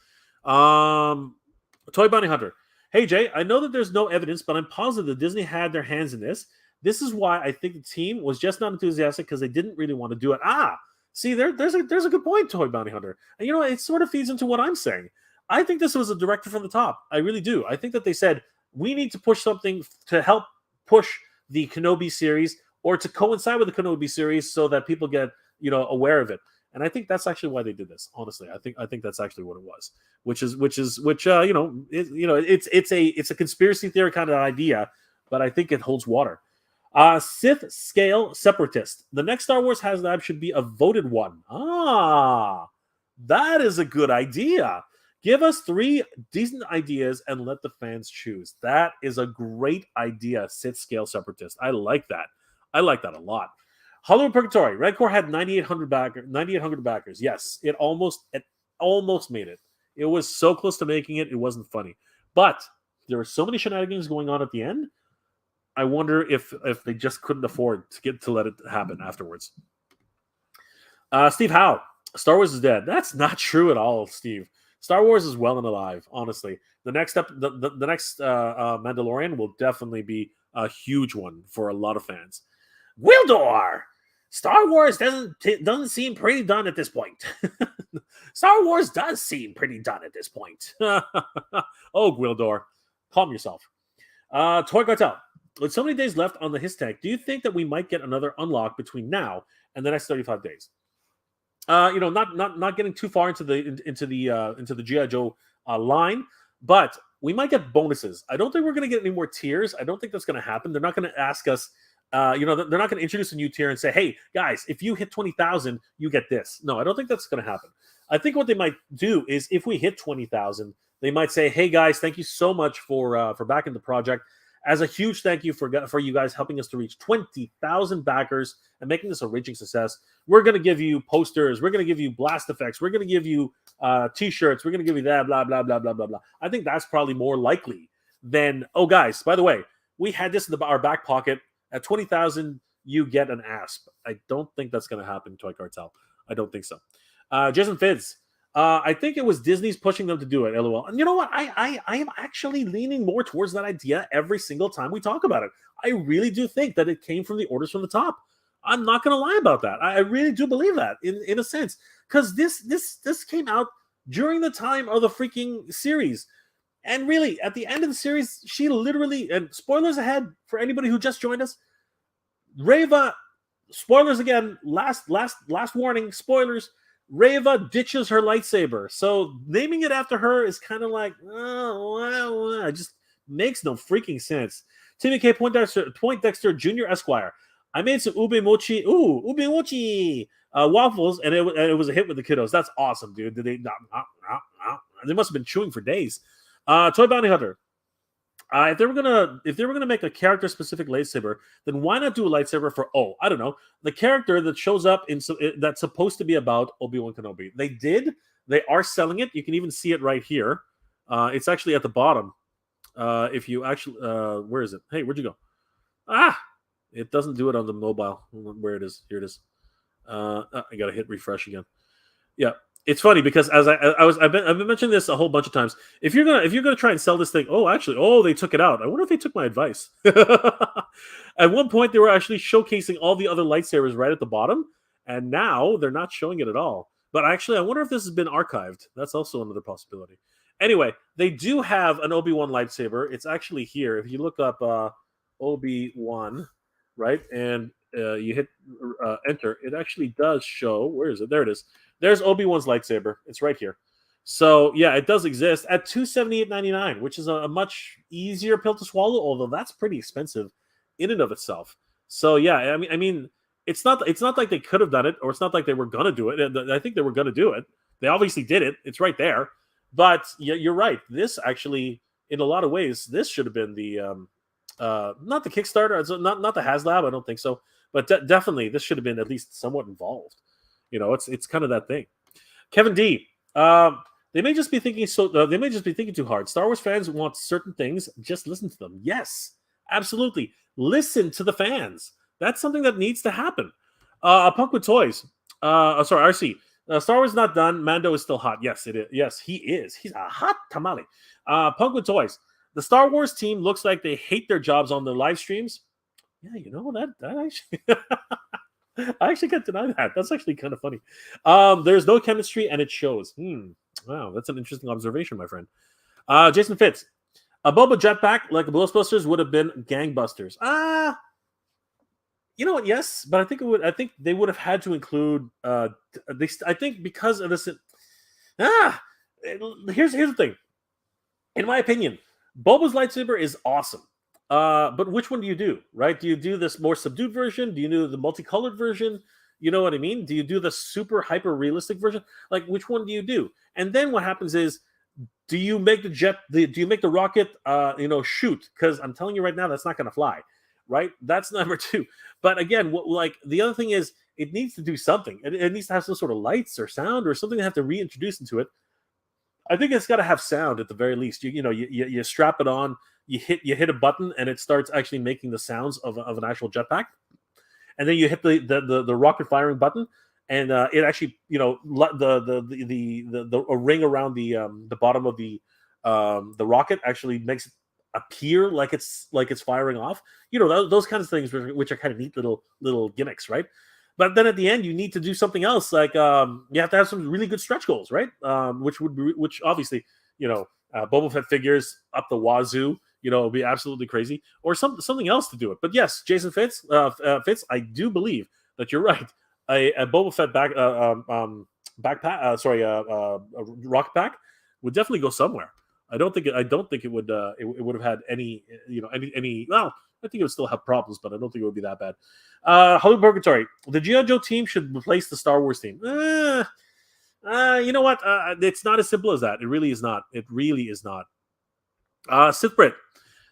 Toy Bounty Hunter. Hey, Jay, I know that there's no evidence, but I'm positive that Disney had their hands in this. This is why I think the team was just not enthusiastic because they didn't really want to do it. See, there's a good point, Toy Bounty Hunter. And it sort of feeds into what I'm saying. I think this was a directive from the top. I really do. I think that they said, we need to push something to help push the Kenobi series or to coincide with the Kenobi series so that people get, aware of it. And I think that's actually why they did this. Honestly, I think that's actually what it was, it's a conspiracy theory kind of idea, but I think it holds water. Sith Scale Separatist. The next Star Wars Haslab should be a voted one. That is a good idea. Give us 3 decent ideas and let the fans choose. That is a great idea, Sith Scale Separatist. I like that. I like that a lot. Hollywood Purgatory. Redcore had 9,800 backers. Yes, it almost made it. It was so close to making it, it wasn't funny. But there were so many shenanigans going on at the end. I wonder if they just couldn't afford to let it happen afterwards. Steve Howe. Star Wars is dead. That's not true at all, Steve. Star Wars is well and alive, honestly. The next Mandalorian will definitely be a huge one for a lot of fans. Wildor! Star Wars doesn't seem pretty done at this point. Star Wars does seem pretty done at this point. Oh, Gwildor, calm yourself. Toy Cartel. With so many days left on the His Tank, do you think that we might get another unlock between now and the next 35 days? Not getting too far into the G.I. Joe line, but we might get bonuses. I don't think we're going to get any more tiers. I don't think that's going to happen. They're not going to ask us. They're not going to introduce a new tier and say, "Hey guys, if you hit 20,000, you get this." No, I don't think that's going to happen. I think what they might do is if we hit 20,000, they might say, "Hey guys, thank you so much for backing the project. As a huge thank you for you guys helping us to reach 20,000 backers and making this a raging success. We're going to give you posters. We're going to give you blast effects. We're going to give you T-shirts. We're going to give you that, blah, blah, blah, blah, blah, blah." I think that's probably more likely than, "Oh, guys, by the way, we had this in our back pocket. At 20,000, you get an ASP." I don't think that's going to happen, Toy Cartel. I don't think so. Jason Fitz. I think it was Disney's pushing them to do it, LOL. And you know what? I am actually leaning more towards that idea every single time we talk about it. I really do think that it came from the orders from the top. I'm not going to lie about that. I really do believe that in a sense. Because this came out during the time of the freaking series. And really, at the end of the series, she literally, and spoilers ahead for anybody who just joined us, Reva, spoilers again, last warning, spoilers. Reva ditches her lightsaber. So naming it after her is kind of like, it just makes no freaking sense. Timmy K. Poindexter Jr. Esquire. I made some ube mochi waffles, and it was a hit with the kiddos. That's awesome, dude. Did they? They must have been chewing for days. Toy Bounty Hunter. If they were gonna make a character specific lightsaber, then why not do a lightsaber for I don't know, the character that shows up that's supposed to be about Obi-Wan Kenobi. They are selling it. You can even see it right here. It's actually at the bottom. If you actually, where is it? Hey, where'd you go? It doesn't do it on the mobile. Where it is? Here it is. I gotta hit refresh again. Yeah. It's funny because I've been mentioning this a whole bunch of times. If you're gonna try and sell this thing, they took it out. I wonder if they took my advice. At one point, they were actually showcasing all the other lightsabers right at the bottom, and now they're not showing it at all. But actually, I wonder if this has been archived. That's also another possibility. Anyway, they do have an Obi-Wan lightsaber. It's actually here. If you look up Obi-Wan, right, and you hit enter, it actually does show. Where is it? There it is. There's Obi-Wan's lightsaber. It's right here. So, yeah, it does exist at $278.99, which is a much easier pill to swallow, although that's pretty expensive in and of itself. So, yeah, I mean, it's not like they could have done it, or it's not like they were going to do it. I think they were going to do it. They obviously did it. It's right there. But, yeah, you're right. This actually, in a lot of ways, this should have been the not the Kickstarter, not the Haslab, I don't think so. But definitely, this should have been at least somewhat involved. It's kind of that thing. Kevin D. They may just be thinking they may just be thinking too hard. Star Wars fans want certain things. Just listen to them. Yes, absolutely. Listen to the fans. That's something that needs to happen. Punk with Toys. Sorry, RC. Star Wars not done. Mando is still hot. Yes, it is. Yes, he is. He's a hot tamale. Punk with Toys. The Star Wars team looks like they hate their jobs on their live streams. Yeah, that actually. I actually can't deny that. That's actually kind of funny. There's no chemistry, and it shows. Wow, that's an interesting observation, my friend. Jason Fitz. A Boba jetpack like the Ghostbusters would have been gangbusters. You know what? Yes, but I think they would have had to include. I think because of this. Here's the thing. In my opinion, Boba's lightsaber is awesome. But which one do you do, right? Do you do this more subdued version? Do you do the multicolored version? You know what I mean? Do you do the super hyper realistic version? Like, which one do you do? And then what happens is, do you make do you make the rocket, shoot? Because I'm telling you right now, that's not going to fly, right? That's number two. But again, the other thing is, it needs to do something. It needs to have some sort of lights or sound or something they have to reintroduce into it. I think it's got to have sound at the very least. You strap it on. You hit a button and it starts actually making the sounds of an actual jetpack, and then you hit the rocket firing button, and it actually a ring around the bottom of the rocket actually makes it appear like it's firing off. Those kinds of things which are kind of neat little gimmicks, right? But then at the end you need to do something else, like you have to have some really good stretch goals, right? Which obviously Boba Fett figures up the wazoo. It'll be absolutely crazy, or something else to do it. But yes, Jason Fitz, I do believe that you're right. A Boba Fett backpack, a rocket pack would definitely go somewhere. I don't think it would have had any. Well, I think it would still have problems, but I don't think it would be that bad. Hollywood Purgatory. The G.I. Joe team should replace the Star Wars team. You know what? It's not as simple as that. It really is not. It really is not. Sith Brit.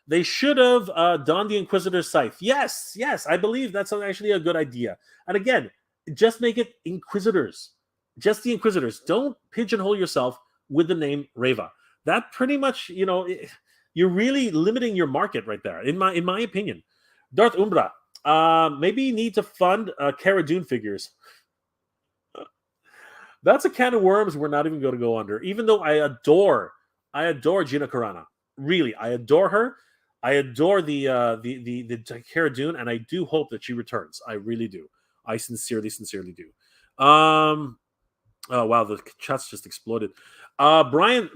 They should have donned the Inquisitor's scythe. Yes, I believe that's actually a good idea. And again, just make it Inquisitors. Just the Inquisitors. Don't pigeonhole yourself with the name Reva. That pretty much, you're really limiting your market right there, in my opinion. Darth Umbra. Maybe you need to fund Cara Dune figures. That's a can of worms we're not even going to go under. Even though I adore Gina Carano. Really, I adore her. I adore the Cara Dune, and I do hope that she returns. I really do. I sincerely do. Oh wow, the chats just exploded. Durkin.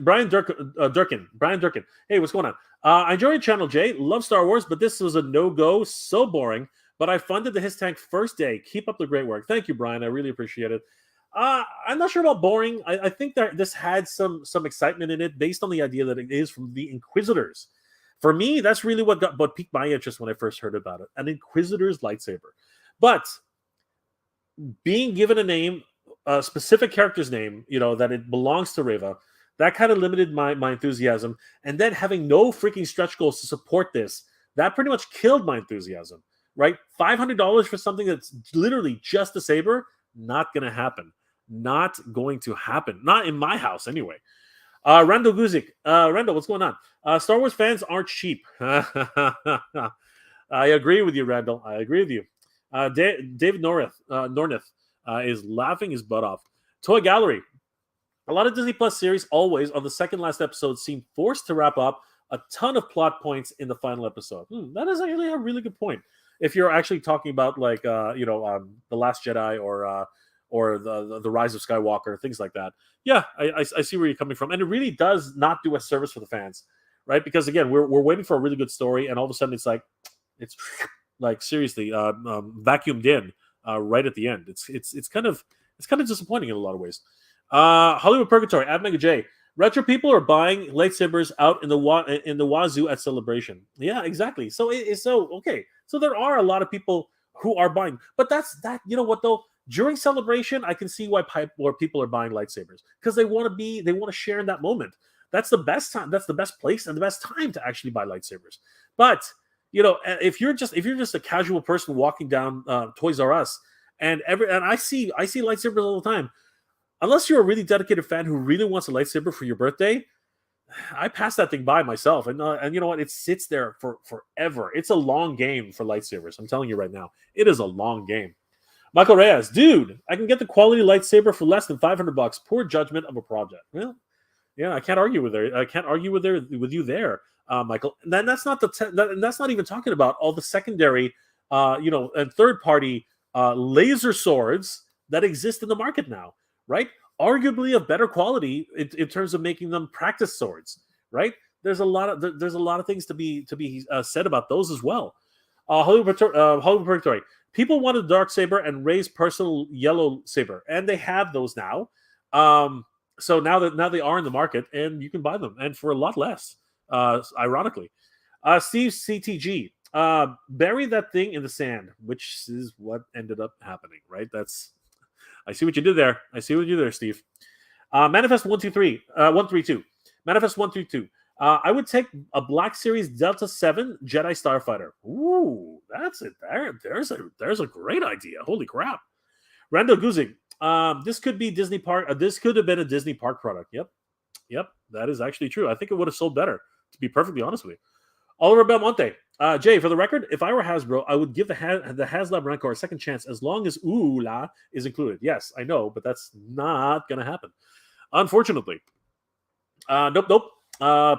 Hey, what's going on? I enjoy your channel, Jay. Love Star Wars, but this was a no-go. So boring. But I funded the His Tank first day. Keep up the great work. Thank you, Brian. I really appreciate it. I'm not sure about boring. I think that this had some excitement in it, based on the idea that it is from the Inquisitors. For me, that's really what piqued my interest when I first heard about it. An Inquisitor's lightsaber. But being given a name, a specific character's name, that it belongs to Reva, that kind of limited my enthusiasm. And then having no freaking stretch goals to support this, that pretty much killed my enthusiasm, right? $500 for something that's literally just a saber, not going to happen. Not going to happen. Not in my house, anyway. Randall Guzik. Randall, what's going on? Star Wars fans aren't cheap. I agree with you, Randall. I agree with you. David Norneth is laughing his butt off. Toy Gallery. A lot of Disney Plus series always, on the second last episode, seem forced to wrap up a ton of plot points in the final episode. That is actually a really good point. If you're actually talking about The Last Jedi or the Rise of Skywalker, things like that. Yeah, I see where you're coming from, and it really does not do a service for the fans, right? Because again, we're waiting for a really good story, and all of a sudden it's like seriously vacuumed in right at the end. It's kind of disappointing in a lot of ways. Hollywood Purgatory, at Mega J. Retro people are buying lightsabers out in the wazoo at Celebration. Yeah, exactly. So okay. So there are a lot of people who are buying, but that's that. You know what though? During Celebration, I can see why people are buying lightsabers, because they want to share in that moment. That's the best time. That's the best place and the best time to actually buy lightsabers. But if you're just a casual person walking down Toys R Us, and I see lightsabers all the time. Unless you're a really dedicated fan who really wants a lightsaber for your birthday, I pass that thing by myself. And you know what? It sits there for forever. It's a long game for lightsabers. I'm telling you right now, it is a long game. Michael Reyes, dude, I can get the quality lightsaber for less than $500. Poor judgment of a project. Well, yeah, I can't argue with you there, Michael. And then that's not that's not even talking about all the secondary, and third party laser swords that exist in the market now, right? Arguably of better quality in terms of making them practice swords, right? There's a lot of things to be said about those as well. Hollywood Purgatory. People wanted dark saber and Ray's personal yellow saber, and they have those now. So now they are in the market, and you can buy them, and for a lot less. Ironically, Steve CTG, bury that thing in the sand, which is what ended up happening. Right? I see what you did there. Steve. Manifest 132. Manifest 132. I would take a Black Series Delta 7 Jedi Starfighter. Ooh, that's it. There's a great idea. Holy crap. Randall Guzik. This could be Disney Park. This could have been a Disney Park product. Yep. That is actually true. I think it would have sold better, to be perfectly honest with you. Oliver Belmonte. Jay, for the record, if I were Hasbro, I would give the Haslab Rancor a second chance as long as Ooh-La is included. Yes, I know, but that's not going to happen. Unfortunately. Nope.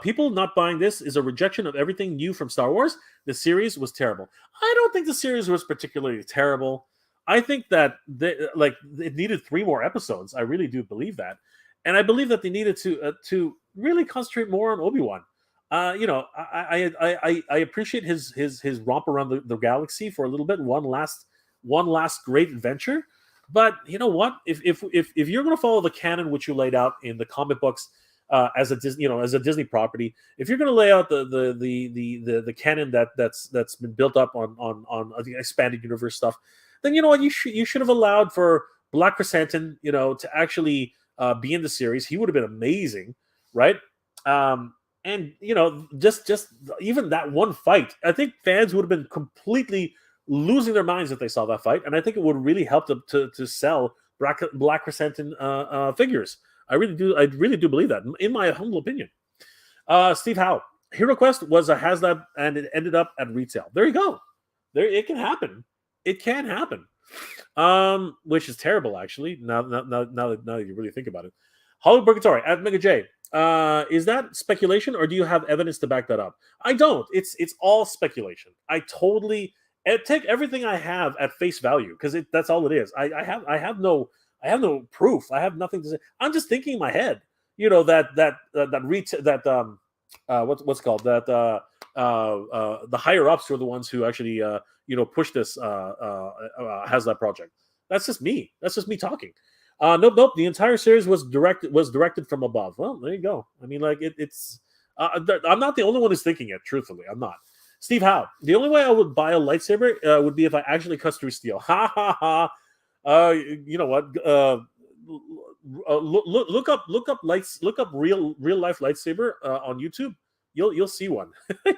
People not buying this is a rejection of everything new from Star Wars. The series was terrible. I don't think the series was particularly terrible. I think that it needed 3 more episodes. I really do believe that, and I believe that they needed to really concentrate more on Obi-Wan. I appreciate his romp around the galaxy for a little bit, one last great adventure. But you know what? If you're going to follow the canon which you laid out in the comic books as a Disney property, if you're going to lay out the canon that's been built up on the expanded universe stuff, then you know what, you should have allowed for Black Chrysanthemum, to actually be in the series. He would have been amazing, right? And just even that one fight, I think fans would have been completely losing their minds if they saw that fight, and I think it would really help them to sell Black Chrysanthemum figures. I really do believe that, in my humble opinion. Steve Howe, Hero Quest was a Haslab, and it ended up at retail. There you go. It can happen. It can happen. Which is terrible, actually. Now that you really think about it. Hollywood Purgatory at Mega J. Is that speculation, or do you have evidence to back that up? I don't. It's all speculation. I totally take everything I have at face value, because that's all it is. I have no I have no proof. I have nothing to say. I'm just thinking in my head. What's it called the higher ups were the ones who actually push this Haslab project. That's just me. That's just me talking. Nope. The entire series was directed from above. Well, there you go. I mean, like it's. I'm not the only one who's thinking it. Truthfully, I'm not. Steve Howe. The only way I would buy a lightsaber would be if I actually cut through steel. Ha ha ha. You know what? Look up real life lightsaber on YouTube. You'll see one.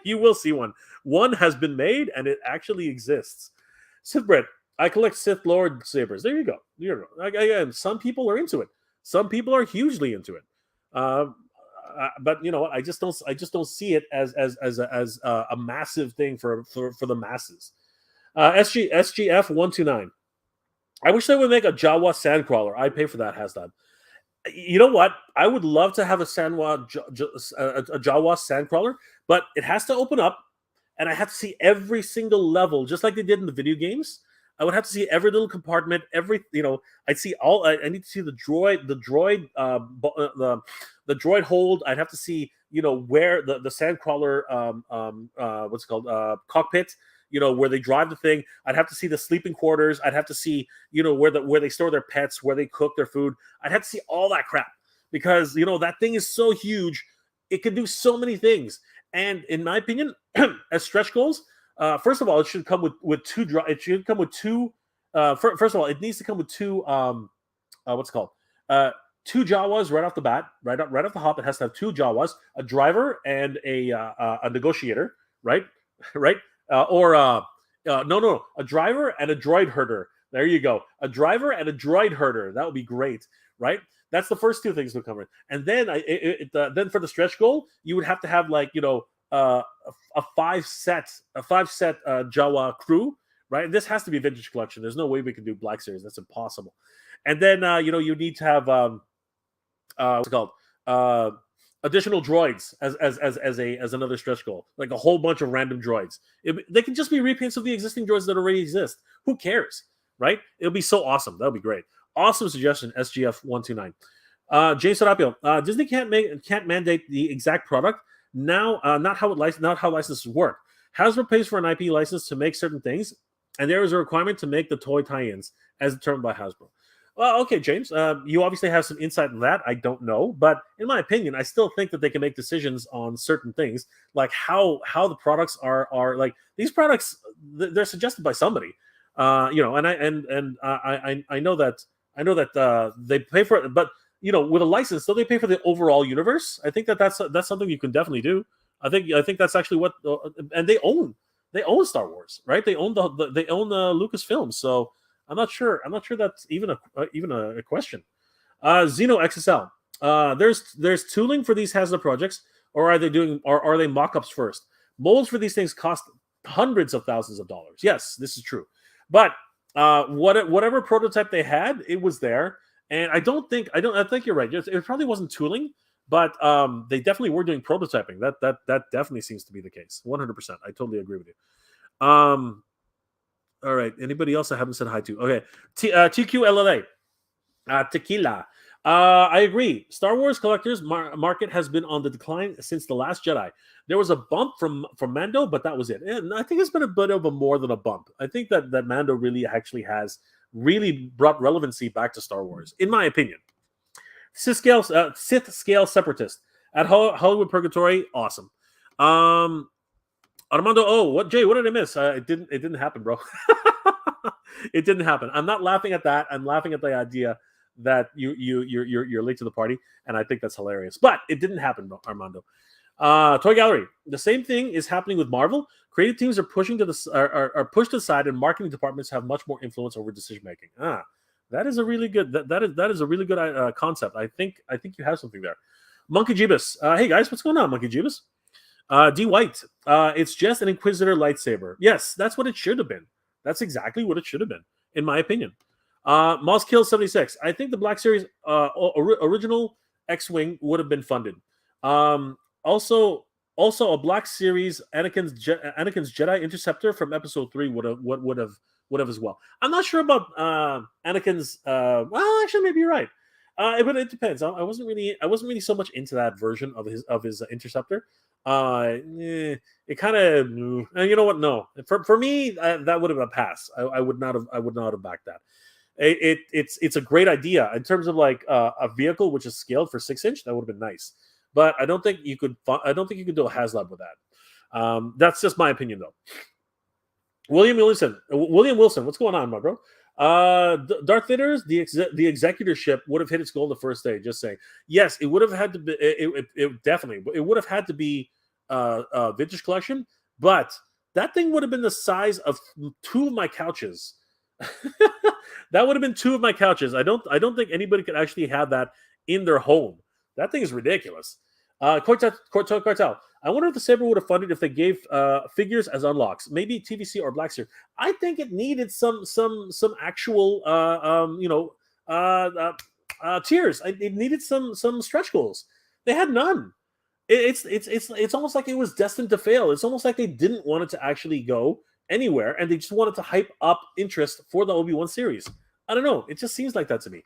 You will see one. One has been made and it actually exists. Sith Bread. I collect Sith Lord sabers. There you go. Again, some people are into it. Some people are hugely into it. But you know what? I just don't see it as a massive thing for the masses. SGF 129. I wish they would make a Jawa sandcrawler. I'd pay for that, Haslab. You know what? I would love to have a Jawa sandcrawler, but it has to open up, and I have to see every single level, just like they did in the video games. I would have to see every little compartment, I'd see all. I need to see the droid, the droid hold. I'd have to see, where the sandcrawler, what's it called, cockpit. Where they drive the thing. I'd have to see the sleeping quarters. I'd have to see, where they store their pets, where they cook their food. I'd have to see all that crap because, that thing is so huge. It can do so many things. And in my opinion, as stretch goals, first of all, it should come with two. It should come with two. First of all, it needs to come with two. What's it called? Two Jawas right off the bat, right off the hop. It has to have two Jawas, a driver and a negotiator, right? Right. A driver and a droid herder. There you go. A driver and a droid herder. That would be great, right? That's the first two things to come in. And then then for the stretch goal, you would have to have a five set Jawa crew, right? And this has to be a vintage collection. There's no way we can do Black Series. That's impossible. And then you need to have what's it called? Additional droids as another stretch goal, like a whole bunch of random droids. They can just be repaints of the existing droids that already exist. Who cares, right? It'll be so awesome. That would be great. Awesome suggestion, SGF 129. James Serapio, Disney can't mandate the exact product now. Not how licenses work. Hasbro pays for an IP license to make certain things, and there is a requirement to make the toy tie-ins as determined by Hasbro. Well, okay, James, you obviously have some insight on that. I don't know, but in my opinion, I still think that they can make decisions on certain things, like how the products are like these products. They're suggested by somebody, and I know that they pay for it, but with a license, don't they pay for the overall universe? I think that's something you can definitely do. I think that's actually what, and they own Star Wars, right? They own they own Lucasfilm, so. I'm not sure that's even a question. Xeno XSL. There's tooling for these Haslab projects, or are they mock-ups first? Molds for these things cost hundreds of thousands of dollars. Yes, this is true. But whatever prototype they had, it was there. And I think you're right. It probably wasn't tooling, but they definitely were doing prototyping. That definitely seems to be the case. 100%. I totally agree with you. All right. Anybody else I haven't said hi to? Okay. TQLLA. Tequila. I agree. Star Wars collectors market has been on the decline since The Last Jedi. There was a bump from Mando, but that was it. And I think it's been a bit of more than a bump. I think that Mando really actually has really brought relevancy back to Star Wars, in my opinion. Sith scale separatist at Hollywood Purgatory. Awesome. Armando, what Jay? What did I miss? It didn't happen, bro. It didn't happen. I'm not laughing at that. I'm laughing at the idea that you're late to the party, and I think that's hilarious. But it didn't happen, Armando. Toy Gallery. The same thing is happening with Marvel. Creative teams are pushed to the side, and marketing departments have much more influence over decision making. That is a really good. That is a really good concept. I think you have something there. Monkey Jeebus. Hey guys, what's going on, Monkey Jeebus? D White. It's just an Inquisitor lightsaber. Yes, that's what it should have been. That's exactly what it should have been, in my opinion. Moss Kill 76. I think the Black Series original X-Wing would have been funded. Also a Black Series Anakin's Jedi Interceptor from Episode 3 would would have as well. I'm not sure about Anakin's. Well, actually, maybe you're right. But it depends. I wasn't really so much into that version of his interceptor. It kind of, you know what? No, for me, that would have been a pass. I would not have backed that. It's a great idea in terms of like a vehicle which is scaled for 6-inch. That would have been nice, but I don't think you could. I don't think you could do a Haslab with that. That's just my opinion, though. William Wilson, what's going on, my bro? Darth Vader's the executorship would have hit its goal the first day. Just saying, yes, it would have had to be. It definitely it would have had to be a vintage collection, but that thing would have been the size of 2 of my couches. That would have been 2 of my couches. I don't think anybody could actually have that in their home. That thing is ridiculous. Cartel. I wonder if the Saber would have funded if they gave figures as unlocks, maybe TVC or Black Series. I think it needed some actual tiers. It needed some stretch goals. They had none. It's almost like it was destined to fail. It's almost like they didn't want it to actually go anywhere, and they just wanted to hype up interest for the Obi-Wan series. I don't know. It just seems like that to me.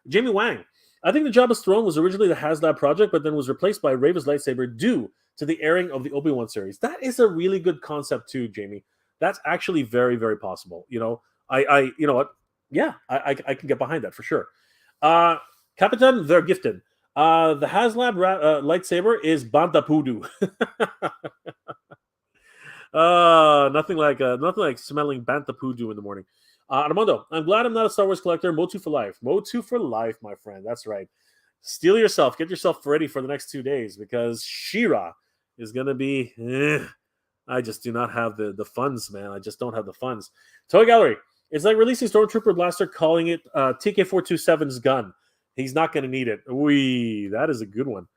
Jamie Wang. I think the Jabba's throne was originally the Haslab project, but then was replaced by Reva's lightsaber due to the airing of the Obi-Wan series. That is a really good concept too, Jamie. That's actually very, very possible. You know, you know what? Yeah, I can get behind that for sure. Capitan, they're gifted. The Haslab lightsaber is Bantapudu. Nothing like smelling Bantapudu in the morning. Armando, I'm glad I'm not a Star Wars collector. Motu for life. Motu for life, my friend. That's right. Steel yourself. Get yourself ready for the next 2 days because She-Ra is going to be... I just do not have the funds, man. I just don't have the funds. Toy Gallery. It's like releasing Stormtrooper Blaster, calling it TK427's gun. He's not going to need it. Wee, that is a good one.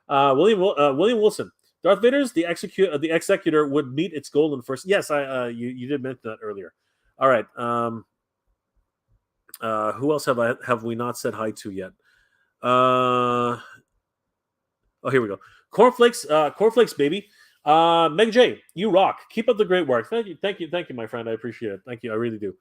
William Wilson. Darth Vader's the executor would meet its goal in the first... Yes, you did mention that earlier. All right. Who else have we not said hi to yet? Oh, here we go. Cornflakes, baby. Meg J, you rock. Keep up the great work. Thank you, my friend. I appreciate it. Thank you, I really do.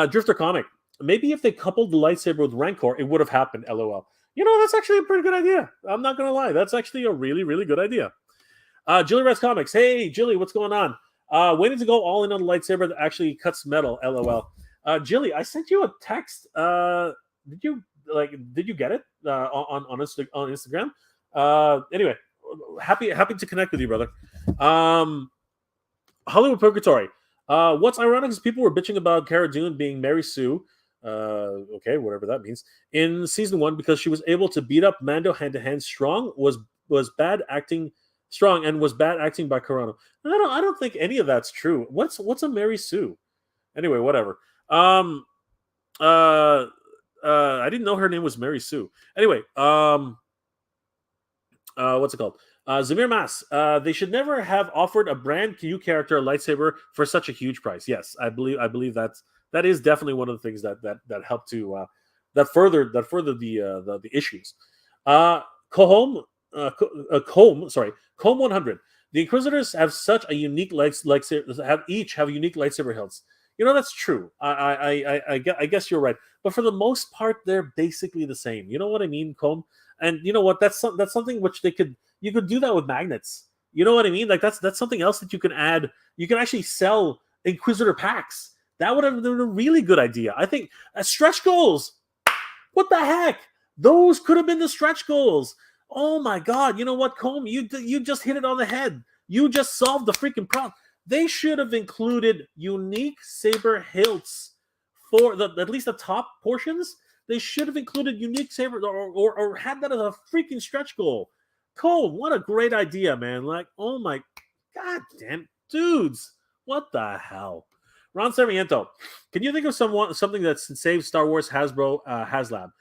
Drifter Comic. Maybe if they coupled the lightsaber with Rancor, it would have happened. LOL. You know, that's actually a pretty good idea. I'm not gonna lie. That's actually a really, really good idea. Jilly Rest Comics. Hey, Jilly, what's going on? Waiting to go all in on the lightsaber that actually cuts metal. LOL. Jilly, I sent you a text. Did you get it on Instagram? Anyway, happy to connect with you, brother. Hollywood Purgatory. What's ironic is people were bitching about Cara Dune being Mary Sue. Okay, whatever that means. In season 1, because she was able to beat up Mando hand to hand strong, was bad acting. Strong and was bad acting by Carano. I don't think any of that's true. What's a Mary Sue? Anyway, whatever. I didn't know her name was Mary Sue. Anyway, what's it called? Zamir Mas. They should never have offered a brand new character a lightsaber for such a huge price. Yes, I believe that is definitely one of the things that helped to that furthered the issues. Comb 100. The Inquisitors have such a unique lightsaber. Each have unique lightsaber hilts. You know, that's true. I guess you're right. But for the most part, they're basically the same. You know what I mean, Comb? And you know what? That's something which you could do that with magnets. You know what I mean? Like that's something else that you can add. You can actually sell Inquisitor packs. That would have been a really good idea. I think stretch goals. What the heck? Those could have been the stretch goals. Oh my God! You know what, Comb? You just hit it on the head. You just solved the freaking problem. They should have included unique saber hilts for at least the top portions. They should have included unique saber or had that as a freaking stretch goal. Comb, what a great idea, man! Like, oh my God, damn dudes, what the hell? Ron Sarmiento, can you think of something that saves Star Wars Hasbro Haslab?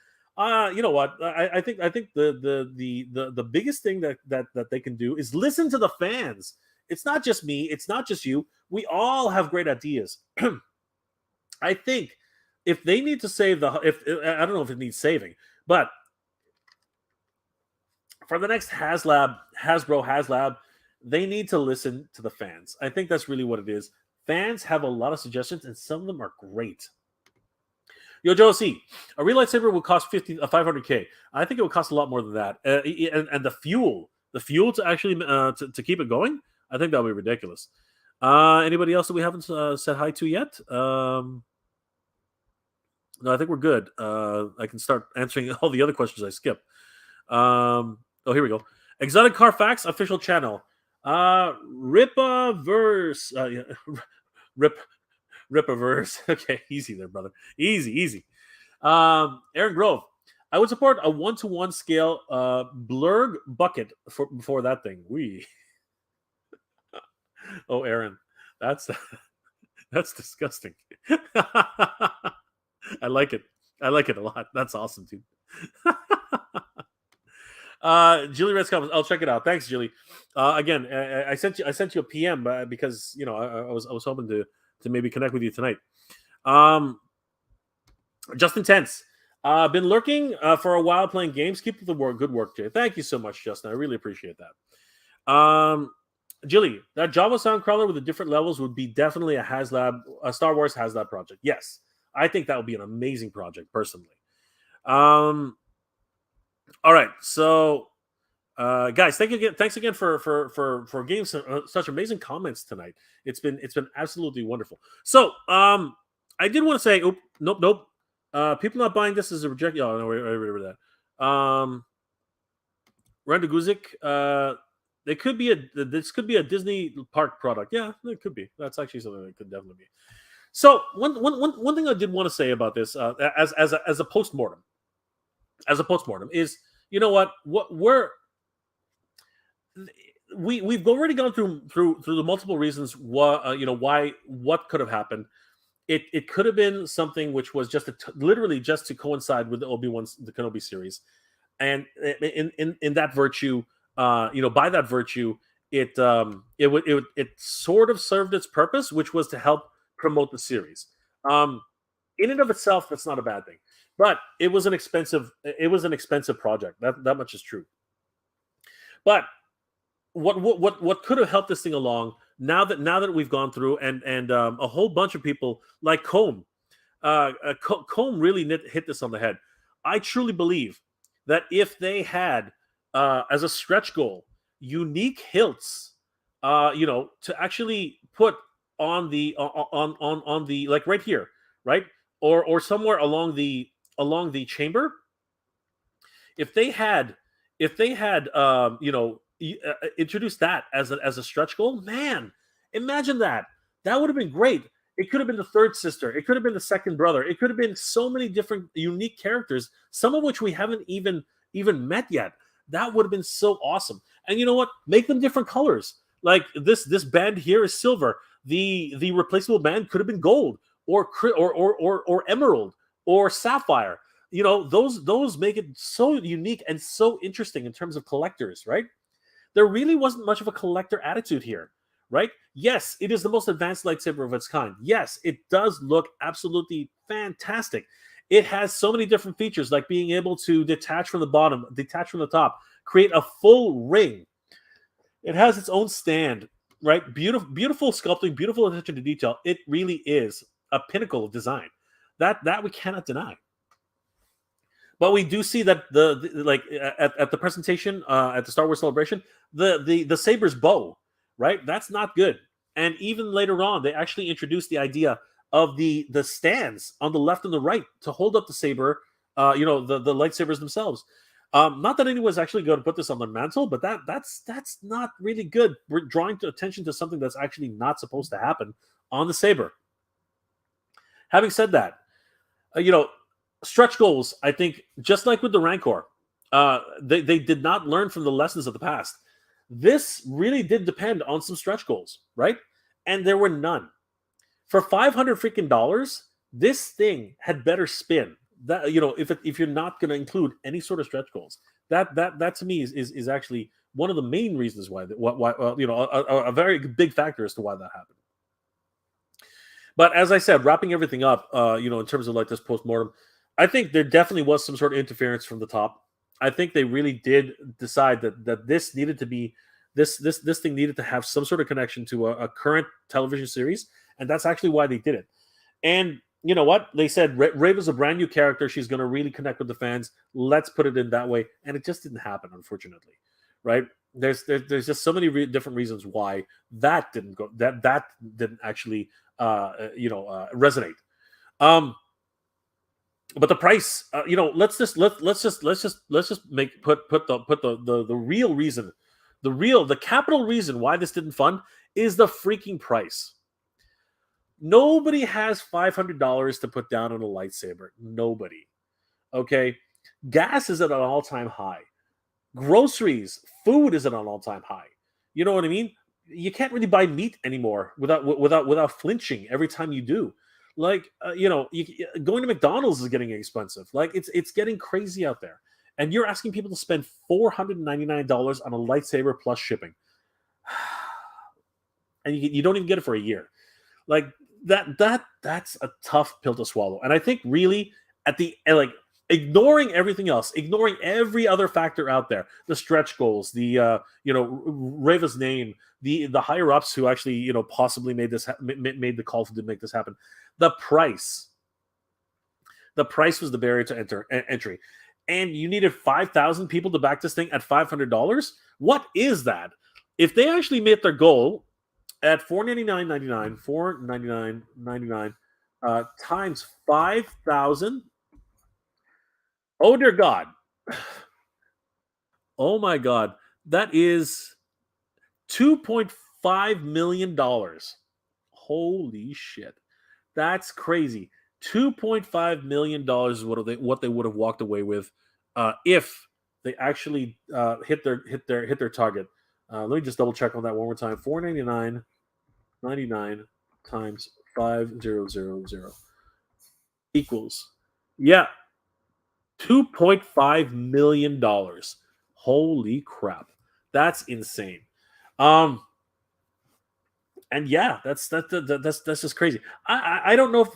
You know what? I think the biggest thing that they can do is listen to the fans. It's not just me. It's not just you. We all have great ideas. I think if they need to save I don't know if it needs saving, but for the next Hasbro Haslab, they need to listen to the fans. I think that's really what it is. Fans have a lot of suggestions, and some of them are great. Yo, Joe C, a real lightsaber would cost 500K. I think it would cost a lot more than that. And the fuel to actually to keep it going, I think that would be ridiculous. Anybody else that we haven't said hi to yet? No, I think we're good. I can start answering all the other questions I skipped. Oh, here we go. Exotic Car Facts official channel. Ripaverse. Yeah. Ripaverse. Okay, easy there, brother. Easy. Aaron Grove. I would support a 1-to-1 scale blurg bucket for that thing. Oh, Aaron, that's disgusting. I like it. I like it a lot. That's awesome, dude. Julie Red's comments. I'll check it out. Thanks, Julie. Again, I sent you a PM because I was hoping to maybe connect with you tonight. Justin Tense. Been lurking for a while playing games. Keep up the good work, Jay. Thank you so much, Justin. I really appreciate that. Jilly, that Java sound crawler with the different levels would be definitely a Star Wars Haslab project. Yes, I think that would be an amazing project, personally. All right, so guys, thanks again for getting such amazing comments tonight. It's been absolutely wonderful. So I did want to say, nope. People not buying this is a reject. Oh no, I remember that. Randa Guzik, this could be a Disney park product. Yeah, it could be. That's actually something that could definitely be. So one thing I did want to say about this as a postmortem, is, you know what we've already gone through the multiple reasons why what could have happened. It could have been something which was just literally just to coincide with the Kenobi series, and in that virtue, by that virtue, it sort of served its purpose, which was to help promote the series. In and of itself, that's not a bad thing, but it was an expensive project. That much is true. But what could have helped this thing along? Now that we've gone through and a whole bunch of people like Combe really hit this on the head. I truly believe that if they had as a stretch goal unique hilts, to actually put on the like right here, right, or somewhere along the chamber, if they had introduced that as a stretch goal, man, imagine that. That would have been great. It could have been the third sister. It could have been the second brother. It could have been so many different unique characters, some of which we haven't even met yet. That would have been so awesome. And you know what? Make them different colors. Like this band here is silver. The replaceable band could have been gold or emerald or sapphire. Those make it so unique and so interesting in terms of collectors, right? There really wasn't much of a collector attitude here, right? Yes, it is the most advanced lightsaber of its kind. Yes, it does look absolutely fantastic. It has so many different features, like being able to detach from the bottom, detach from the top, create a full ring. It has its own stand, right? Beautiful sculpting, beautiful attention to detail. It really is a pinnacle of design. That we cannot deny. But we do see that at the presentation at the Star Wars Celebration, the Saber's bow, right? That's not good. And even later on, they actually introduced the idea of the stands on the left and the right to hold up the saber, the lightsabers themselves. Not that anyone's actually going to put this on the mantle, but that's not really good. We're drawing attention to something that's actually not supposed to happen on the saber. Having said that, stretch goals, I think, just like with the Rancor, they did not learn from the lessons of the past. This really did depend on some stretch goals, right? And there were none. For $500 freaking dollars, this thing had better spin. That if you're not going to include any sort of stretch goals, that to me is actually one of the main reasons why a very big factor as to why that happened. But as I said, wrapping everything up, in terms of like this postmortem, I think there definitely was some sort of interference from the top. I think they really did decide that this needed to be this thing needed to have some sort of connection to a current television series, and that's actually why they did it. And you know what? They said Reva's a brand new character. She's going to really connect with the fans. Let's put it in that way. And it just didn't happen, unfortunately. Right? There's just so many different reasons why that didn't go. That didn't actually resonate. But the price, let's just make put the real reason, the capital reason why this didn't fund is the freaking price. Nobody has $500 to put down on a lightsaber. Nobody. Okay? Gas is at an all-time high. Groceries, food is at an all-time high. You know what I mean? You can't really buy meat anymore without flinching every time you do. Like, going to McDonald's is getting expensive. Like, it's getting crazy out there. And you're asking people to spend $499 on a lightsaber plus shipping. And you don't even get it for a year. Like, that's a tough pill to swallow. And I think really ignoring everything else, ignoring every other factor out there, the stretch goals, the Reva's name, the higher ups who actually possibly made the call to make this happen. The price was the barrier to entry, and you needed 5,000 people to back this thing at $500. What is that? If they actually made their goal at $499.99 times 5,000. Oh dear God! Oh my God! That is $2.5 million. Holy shit! That's crazy. $2.5 million is what they would have walked away with if they actually hit their target. Let me just double check on that one more time. $499.99 times 5,000 equals, yeah, $2.5 million. Holy crap. That's insane. And yeah, that's just crazy. I don't know if,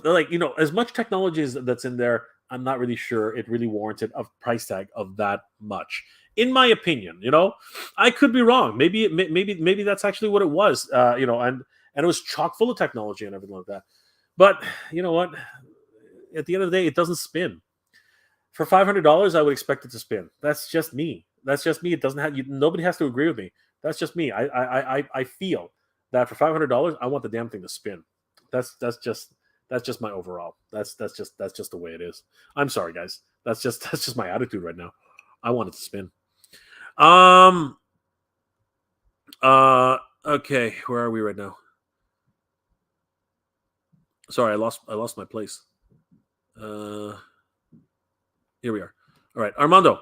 as much technology that's in there, I'm not really sure it really warranted a price tag of that much. In my opinion, I could be wrong. Maybe that's actually what it was. And it was chock full of technology and everything like that. But you know what? At the end of the day, it doesn't spin. For $500, I would expect it to spin. That's just me. It doesn't have. Nobody has to agree with me. That's just me. I feel that for $500, I want the damn thing to spin. That's just my overall. That's just the way it is. I'm sorry, guys. That's just my attitude right now. I want it to spin. Okay, where are we right now? Sorry, I lost my place. Here we are. All right, Armando.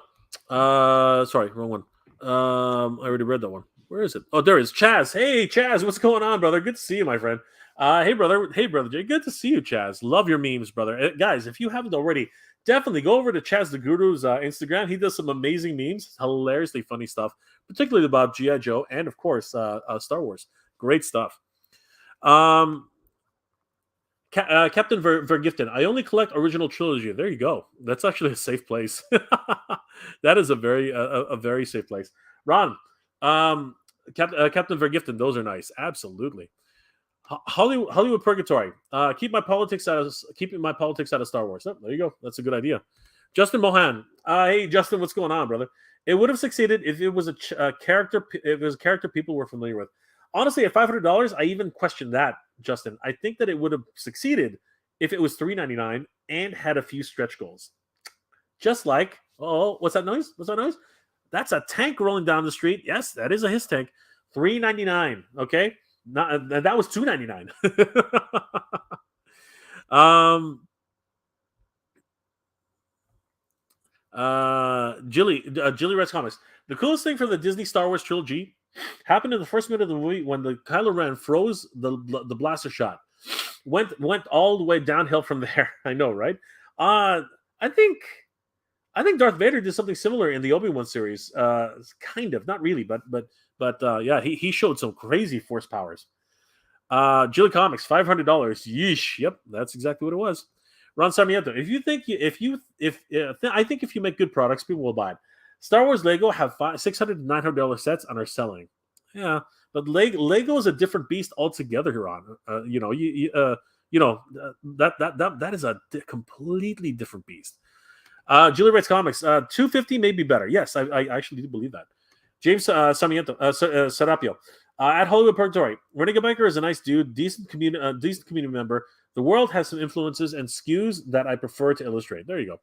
Sorry, wrong one. I already read that one. Where is it? Oh, there it is. Chaz. Hey, Chaz, what's going on, brother? Good to see you, my friend. Hey, brother Jay. Good to see you, Chaz. Love your memes, brother. Guys, if you haven't already, definitely go over to Chaz the Guru's Instagram. He does some amazing memes, hilariously funny stuff, particularly about G.I. Joe and, of course, Star Wars. Great stuff. Captain Vergiften. I only collect original trilogy. There you go. That's actually a safe place. That is a very safe place. Ron, Captain Vergiften. Those are nice. Absolutely. Hollywood Purgatory. Keeping my politics out of Star Wars. Oh, there you go. That's a good idea. Justin Mohan. Hey, Justin, what's going on, brother? It would have succeeded if it was a character. If it was a character people were familiar with. Honestly, at $500, I even question that, Justin. I think that it would have succeeded if it was $399 and had a few stretch goals. Just like, what's that noise? That's a tank rolling down the street. Yes, that is a his tank. $399. Okay, that was $299. Jilly Reds Comics. The coolest thing for the Disney Star Wars trilogy happened in the first minute of the movie when the Kylo Ren froze the blaster shot. Went all the way downhill from there. I know, right? I think Darth Vader did something similar in the Obi-Wan series. Kind of, not really, but yeah, he showed some crazy force powers. Jilly Comics, $500. Yeesh. Yep, that's exactly what it was. Ron Sarmiento. I think if you make good products, people will buy it. Star Wars Lego have $600 to $900 sets and are selling. Yeah, but Lego is a different beast altogether, here on. That is a completely different beast. Julie writes comics. 250 may be better. Yes, I actually do believe that. James Sarmiento, Serapio. At Hollywood Purgatory, Renegade Biker is a nice dude, decent community member. The world has some influences and skews that I prefer to illustrate. There you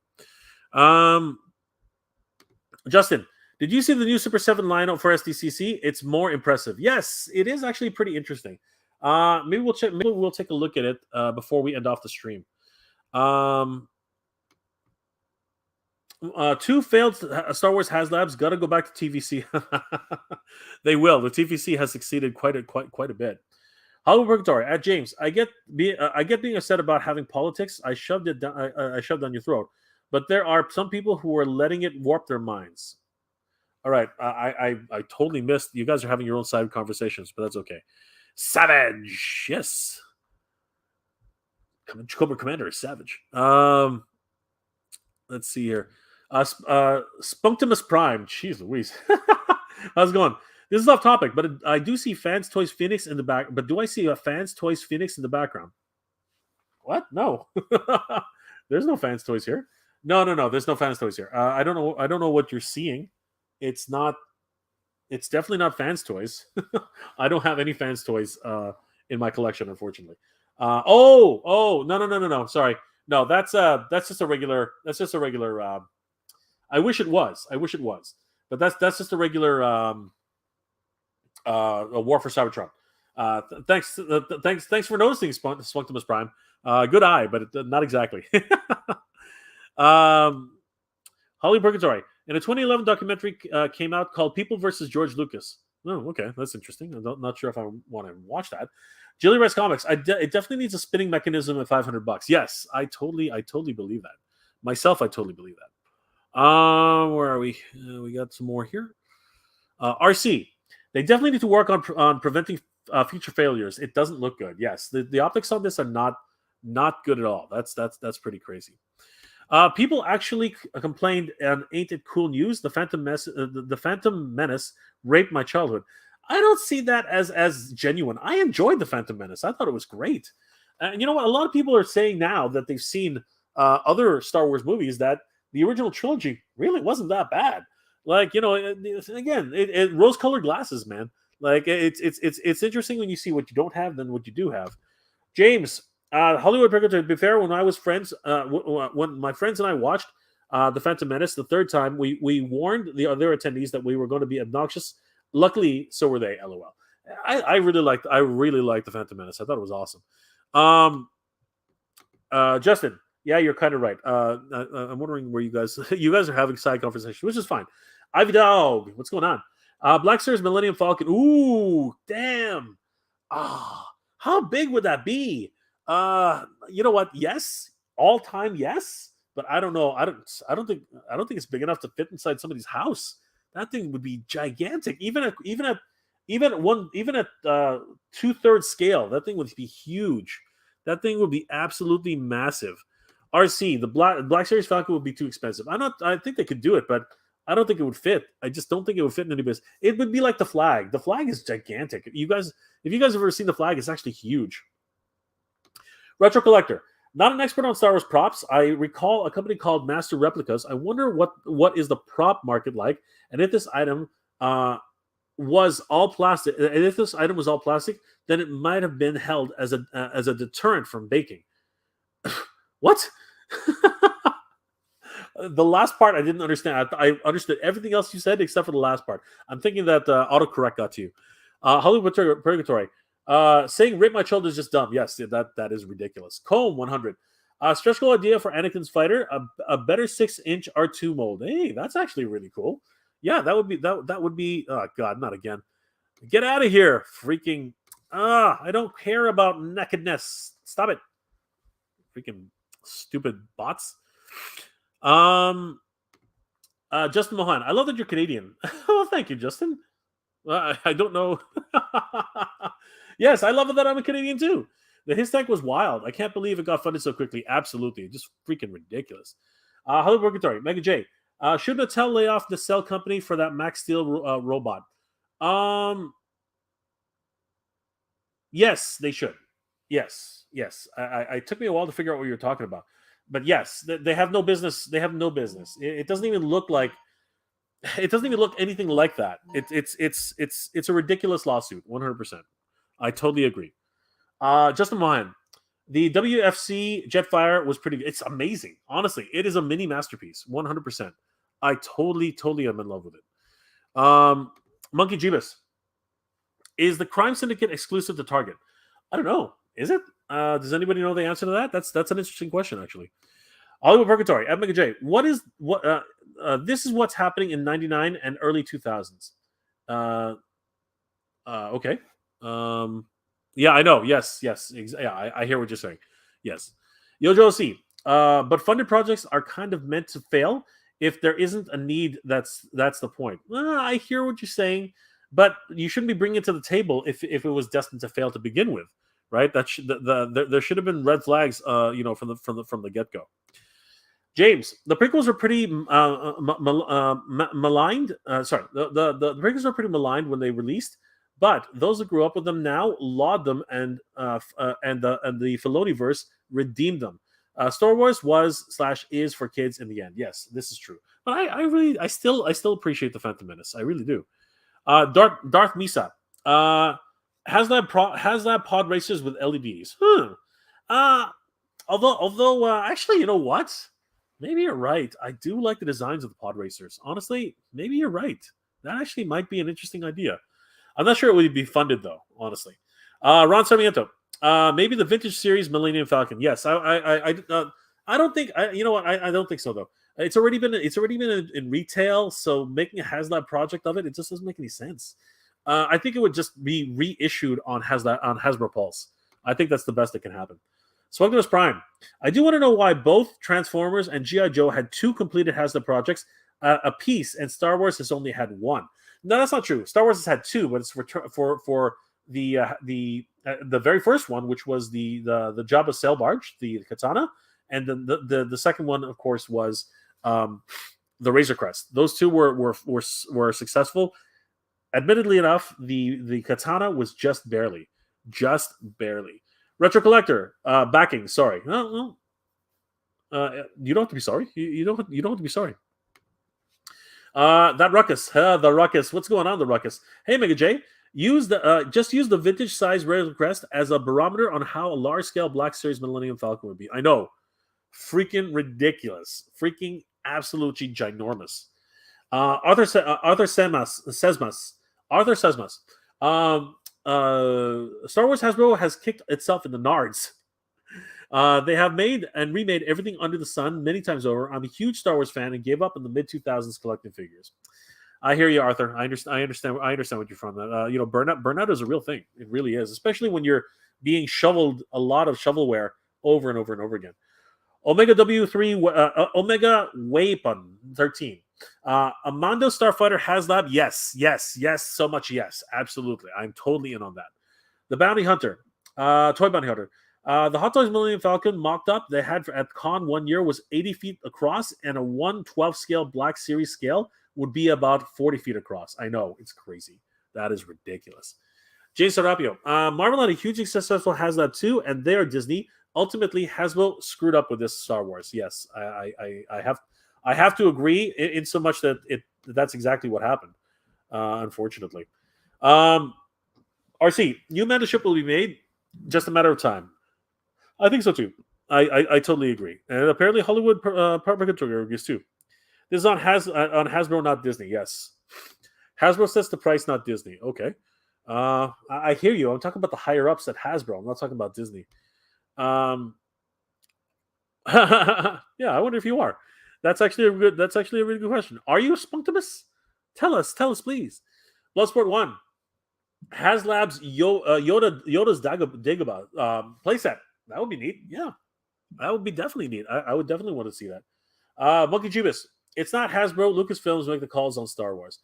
go. Justin, did you see the new Super 7 lineup for SDCC? It's more impressive. Yes, it is actually pretty interesting. Maybe we'll check. Maybe we'll take a look at it before we end off the stream. Two failed Star Wars Haslabs. Got to go back to TVC. They will. The TVC has succeeded quite a bit. Hollywood Purgatory at James. I get being upset about having politics. I shoved it down. I shoved down your throat. But there are some people who are letting it warp their minds. All right, I totally missed. You guys are having your own side conversations, but that's okay. Savage, yes. Cobra Commander is savage. Let's see here. Spunctimus Prime. Jeez Louise. How's it going? This is off topic, but I do see Fans Toys Phoenix in the back. But do I see a Fans Toys Phoenix in the background? What? No. There's no Fans Toys here. No. There's no Fans Toys here. I don't know what you're seeing. It's definitely not Fans Toys. I don't have any Fans Toys in my collection, unfortunately. No. Sorry. No, that's just a regular. That's just a regular. I wish it was. But that's just a regular War for Cybertron. Thanks for noticing, Spunctimus Prime. Good eye, but not exactly. Holly Purgatory. In a 2011 documentary came out called People versus George Lucas. Oh, okay, that's interesting. I'm not sure if I want to watch that. Jilly Rice Comics. It definitely needs a spinning mechanism at $500. Yes, I totally believe that. Myself, I totally believe that. Where are we? We got some more here. RC. They definitely need to work on preventing future failures. It doesn't look good. Yes, the optics on this are not good at all. That's pretty crazy. People actually complained, and ain't it cool news? The Phantom Menace raped my childhood. I don't see that as genuine. I enjoyed the Phantom Menace. I thought it was great. And you know what? A lot of people are saying now that they've seen other Star Wars movies that the original trilogy really wasn't that bad. Like, again, it rose-colored glasses, man. Like, it's interesting when you see what you don't have than what you do have. James. Hollywood Purgatory, to be fair, when I was friends, when my friends and I watched The Phantom Menace the third time, we warned the other attendees that we were going to be obnoxious. Luckily, so were they. LOL. I really liked The Phantom Menace. I thought it was awesome. Justin, yeah, you're kind of right. I'm wondering where you guys are having side conversation, which is fine. Ivy Dog, what's going on? Black Series Millennium Falcon. Ooh, damn. How big would that be? You know what? Yes, all time, yes, but I don't know. I don't think it's big enough to fit inside somebody's house. That thing would be gigantic, even at 2/3 scale. That thing would be huge. That thing would be absolutely massive. RC, the Black Series Falcon would be too expensive. I think they could do it, but I don't think it would fit. I just don't think it would fit in any business. It would be like the Flag. The Flag is gigantic. If you guys have ever seen the Flag, it's actually huge. Retro Collector. Not an expert on Star Wars props. I recall a company called Master Replicas. I wonder what is the prop market like, and if this item was all plastic. And if this item was all plastic, then it might have been held as a deterrent from baking. What? The last part I didn't understand. I understood everything else you said except for the last part. I'm thinking that autocorrect got to you. Hollywood Purgatory. Saying rape my child is just dumb. Yes, that is ridiculous. Comb 100. Stretch goal idea for Anakin's fighter, a better 6-inch R2 mold. Hey, that's actually really cool. Yeah, that would be oh god, not again. Get out of here, freaking I don't care about nakedness. Stop it. Freaking stupid bots. Justin Mohan, I love that you're Canadian. Oh, thank you, Justin. I don't know. Yes, I love it that I'm a Canadian too. The His Tank was wild. I can't believe it got funded so quickly. Absolutely. Just freaking ridiculous. Hollywood Purgatory, Mega J. Should Mattel lay off the Cell company for that Max Steel robot? Yes, they should. Yes, yes. I took me a while to figure out what you're talking about, but yes, they have no business. They have no business. It doesn't even look like. It doesn't even look anything like that. It's a ridiculous lawsuit. 100%. I totally agree. Just a mind. The WFC Jetfire was pretty good. It's amazing. Honestly, it is a mini masterpiece. 100%. I totally am in love with it. Monkey Jeebus. Is the Crime Syndicate exclusive to Target? I don't know. Is it? Does anybody know the answer to that? That's an interesting question, actually. Hollywood Purgatory. Ed Mega J. This is what's happening in '99 and early 2000s. Okay. Yeah, I know. Yes. Yeah, I hear what you're saying. Yes. Yojo C. But funded projects are kind of meant to fail if there isn't a need. That's the point. I hear what you're saying, but you shouldn't be bringing it to the table if it was destined to fail to begin with, right? That there should have been red flags, from the get go. James, the prequels are pretty maligned. Sorry, the prequels are pretty maligned when they released, but those that grew up with them now laud them, and the Filoniverse redeemed them. Star Wars was/is for kids in the end. Yes, this is true. But I still appreciate the Phantom Menace. I really do. Darth Misa. Haslab pod racers with LEDs. Although actually, you know what? Maybe you're right. I do like the designs of the pod racers. Honestly, maybe you're right. That actually might be an interesting idea. I'm not sure it would be funded though. Honestly, Ron Sarmiento. Maybe the vintage series Millennium Falcon. Yes, I don't think. You know what? I don't think so though. It's already been in retail, so making a Haslab project of it just doesn't make any sense. I think it would just be reissued on Hasbro Pulse. I think that's the best that can happen. Swugner's Prime. I do want to know why both Transformers and G.I. Joe had 2 completed Haslab projects a piece, and Star Wars has only had 1. No, that's not true. Star Wars has had 2, but it's for the very first one, which was the Jabba sail barge, the Katana, and then the second one, of course, was the Razor Crest. Those 2 were successful. Admittedly enough, the Katana was just barely. Retro Collector backing. Sorry. You don't have to be sorry. You don't have to be sorry. That ruckus. The ruckus. What's going on? The ruckus. Hey, Mega J. Just use the vintage size Razor Crest as a barometer on how a large scale Black Series Millennium Falcon would be. I know. Freaking ridiculous. Freaking absolutely ginormous. Arthur Sesmas. Star Wars Hasbro has kicked itself in the nards. They have made and remade everything under the sun many times over. I'm a huge Star Wars fan and gave up in the mid-2000s collecting figures. I hear you, Arthur. I understand what you're from. Burnout is a real thing. It really is, especially when you're being shoveled a lot of shovelware over and over and over again. Omega W3 Omega Weapon 13. A Mando Starfighter Haslab, yes, so much yes, absolutely. I'm totally in on that. The Bounty Hunter, Toy Bounty Hunter. The Hot Toys Millennium Falcon mocked up they had at Con 1 year was 80 feet across, and a 1/12 scale Black Series scale would be about 40 feet across. I know, it's crazy. That is ridiculous. Jay Serapio. Marvel had a hugely successful Haslab too, and they are Disney. Ultimately, Hasbro screwed up with this Star Wars. Yes, I have to agree in so much that that's exactly what happened, unfortunately. RC, new mentorship will be made, just a matter of time. I think so too. I totally agree. And apparently Hollywood Purgatory agrees too. This is on Hasbro, not Disney. Yes. Hasbro sets the price, not Disney. Okay. I hear you. I'm talking about the higher ups at Hasbro. I'm not talking about Disney. Yeah, I wonder if you are. That's actually a really good question. Are you a Spunktimus? Tell us, please. Bloodsport 1. Haslab's Yoda's Dagobah playset. That would be neat. Yeah, that would be definitely neat. I would definitely want to see that. Monkey Jubis. It's not Hasbro. Lucasfilms make the calls on Star Wars.